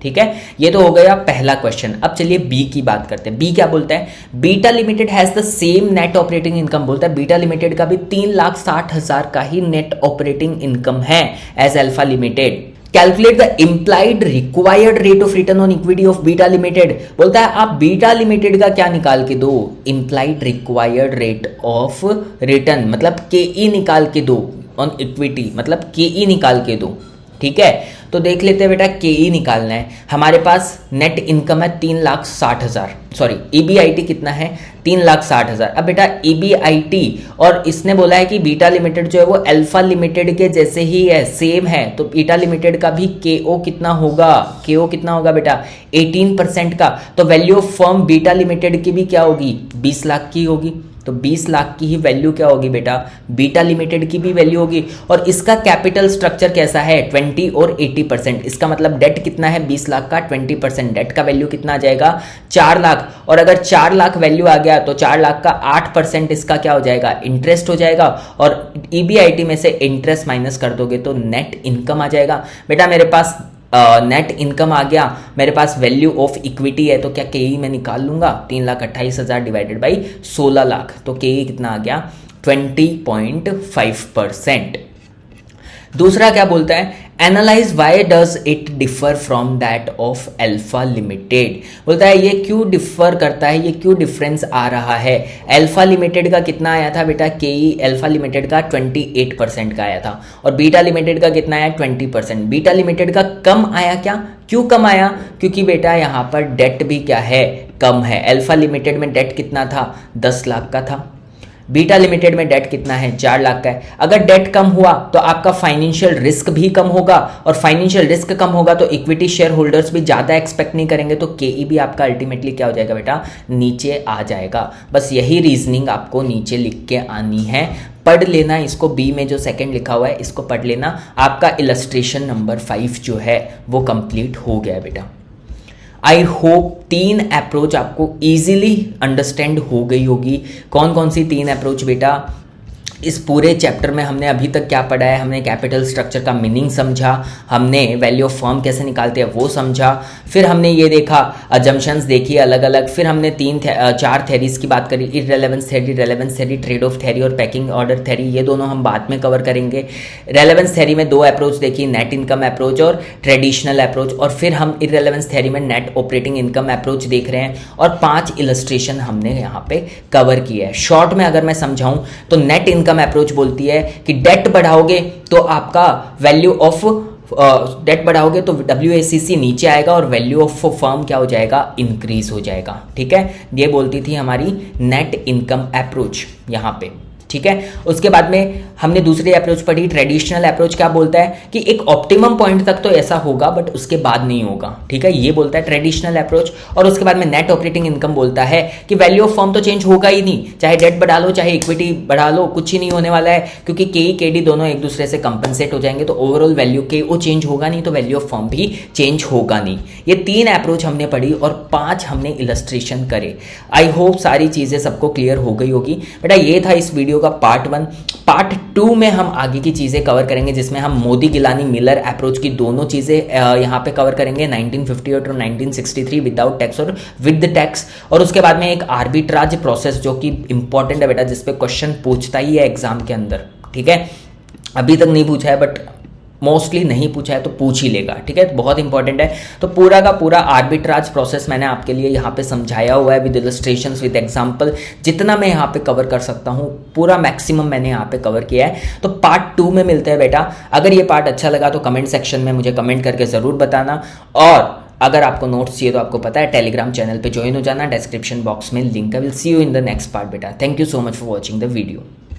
ठीक है, ये तो हो गया पहला क्वेश्चन। अब चलिए बी की बात करते हैं। बी क्या बोलता है, beta limited has the same net operating income. बोलता है बीटा लिमिटेड का भी 3,60,000 का ही नेट ऑपरेटिंग इनकम है as alpha limited. Calculate the implied required rate of return on equity of beta limited. बोलता है आप बीटा लिमिटेड का क्या निकाल के दो, implied required rate of return, मतलब के ई निकाल के दो ऑन इक्विटी, मतलब के ई निकाल के दो। ठीक है, तो देख लेते हैं बेटा के ई निकालना है। हमारे पास नेट इनकम है 3,60,000, सॉरी ईबीआईटी कितना है 3,60,000। अब बेटा ईबीआईटी और इसने बोला है कि बीटा लिमिटेड जो है वो अल्फा लिमिटेड के जैसे ही है, सेम है, तो बीटा लिमिटेड का भी केओ कितना होगा, केओ कितना होगा बेटा 18% का। तो value of firm beta limited की भी क्या होगी 20 लाख की होगी। तो 20 लाख की ही वैल्यू क्या होगी बेटा बीटा लिमिटेड की भी वैल्यू होगी। और इसका कैपिटल स्ट्रक्चर कैसा है 20 और 80%। इसका मतलब डेट कितना है 20 लाख का 20%, डेट का वैल्यू कितना आ जाएगा 4 लाख। और अगर 4 लाख वैल्यू आ गया तो 4 लाख का 8% इसका क्या हो जाएगा इंटरेस्ट हो जाएगा। और ईबीआईटी में से इंटरेस्ट माइनस कर दोगे तो नेट इनकम आ जाएगा। बेटा मेरे पास नेट इनकम आ गया, मेरे पास वैल्यू ऑफ इक्विटी है, तो क्या के ई में निकाल लूंगा 3,28,000 डिवाइडेड बाई 16 लाख, तो के ई कितना आ गया 20.5%। दूसरा क्या बोलता है, analyse why does it differ from that of alpha limited. बोलता है ये क्यों डिफर करता है, ये क्यों डिफरेंस आ रहा है। अल्फा लिमिटेड का कितना आया था बेटा के ई अल्फा लिमिटेड का 28% का आया था और बीटा लिमिटेड का कितना आया 20%। बीटा लिमिटेड का कम आया, क्या क्यों कम आया, क्योंकि बेटा यहाँ पर डेट भी क्या है कम है। अल्फा लिमिटेड में डेट कितना था 10 लाख का था, बीटा लिमिटेड में डेट कितना है 4 लाख का है। अगर डेट कम हुआ तो आपका फाइनेंशियल रिस्क भी कम होगा और फाइनेंशियल रिस्क कम होगा तो इक्विटी शेयर होल्डर्स भी ज्यादा एक्सपेक्ट नहीं करेंगे, तो केई भी आपका अल्टीमेटली क्या हो जाएगा बेटा नीचे आ जाएगा। बस यही रीजनिंग आपको नीचे लिख के आनी है, पढ़ लेना इसको। बी में जो सेकंड लिखा हुआ है इसको पढ़ लेना। आपका इलस्ट्रेशन नंबर 5 जो है वो कंप्लीट हो गया बेटा। आई होप 3 अप्रोच आपको इजीली अंडरस्टैंड हो गई होगी। कौन कौन सी 3 अप्रोच बेटा, इस पूरे चैप्टर में हमने अभी तक क्या पढ़ा है, हमने कैपिटल स्ट्रक्चर का मीनिंग समझा, हमने वैल्यू ऑफ फर्म कैसे निकालते हैं वो समझा, फिर हमने ये देखा अजम्पशंस देखी अलग अलग, फिर हमने 4 थेरीज की बात करी, irrelevance theory, relevance theory, trade off theory और पैकिंग ऑर्डर थेरी। ये दोनों हम बाद में कवर करेंगे। रेलेवेंस थेरी में 2 अप्रोच देखी, नेट इनकम अप्रोच और ट्रेडिशनल अप्रोच, और फिर हम इररेलेवेंस थेरी में नेट ऑपरेटिंग इनकम अप्रोच देख रहे हैं और 5 इलस्ट्रेशन हमने यहाँ पे कवर किया है। शॉर्ट में अगर मैं समझाऊं तो नेट इनकम अप्रोच बोलती है कि डेट बढ़ाओगे तो आपका वैल्यू ऑफ डेट बढ़ाओगे तो WACC नीचे आएगा और वैल्यू ऑफ फर्म क्या हो जाएगा इंक्रीज हो जाएगा। ठीक है, ये बोलती थी हमारी नेट इनकम अप्रोच यहाँ पे। ठीक है, उसके बाद में हमने दूसरी अप्रोच पढ़ी ट्रेडिशनल अप्रोच। क्या बोलता है कि एक ऑप्टिमम पॉइंट तक तो ऐसा होगा बट उसके बाद नहीं होगा। ठीक है, ये बोलता है ट्रेडिशनल अप्रोच। और उसके बाद में नेट ऑपरेटिंग इनकम बोलता है कि वैल्यू ऑफ फर्म तो चेंज होगा ही नहीं, चाहे डेट बढ़ा लो चाहे इक्विटी बढ़ा लो, कुछ ही नहीं होने वाला है, क्योंकि केई केडी दोनों एक दूसरे से कंपनसेट हो जाएंगे। तो ओवरऑल वैल्यू के वो चेंज होगा नहीं, तो वैल्यू ऑफ फर्म भी चेंज होगा नहीं। ये 3 अप्रोच हमने पढ़ी और 5 हमने इलस्ट्रेशन करे। आई होप सारी चीजें सबको क्लियर हो गई होगी बेटा। ये था इस वीडियो वीडियो का पार्ट 1। पार्ट 2 में हम आगे की चीज़ें कवर करेंगे, जिसमें हम मोदी गिलानी मिलर अप्रोच की दोनों चीज़ें यहाँ पे कवर करेंगे, 1958 और 1963 विदाउट टैक्स और विद टैक्स। और उसके बाद में एक आर्बिट्राज प्रोसेस जो कि इंपॉर्टेंट है बेटा, जिसपे क्वेश्चन पूछता ही है एग्जाम के अंदर, ठीक है। अभी तक नहीं पूछा है बट मोस्टली नहीं पूछा है तो पूछ ही लेगा, ठीक है, बहुत इंपॉर्टेंट है। तो पूरा का पूरा आर्बिट्राज प्रोसेस मैंने आपके लिए यहाँ पे समझाया हुआ है विद इलस्ट्रेशंस विद एग्जांपल। जितना मैं यहाँ पे कवर कर सकता हूँ पूरा मैक्सिमम मैंने यहाँ पे कवर किया है। तो पार्ट 2 में मिलते हैं बेटा। अगर ये पार्ट अच्छा लगा तो कमेंट सेक्शन में मुझे कमेंट करके ज़रूर बताना, और अगर आपको नोट्स चाहिए तो आपको पता है टेलीग्राम चैनल पे ज्वाइन हो जाना, डिस्क्रिप्शन बॉक्स में लिंक है। Will see you in the next part बेटा। Thank you so much for watching the video.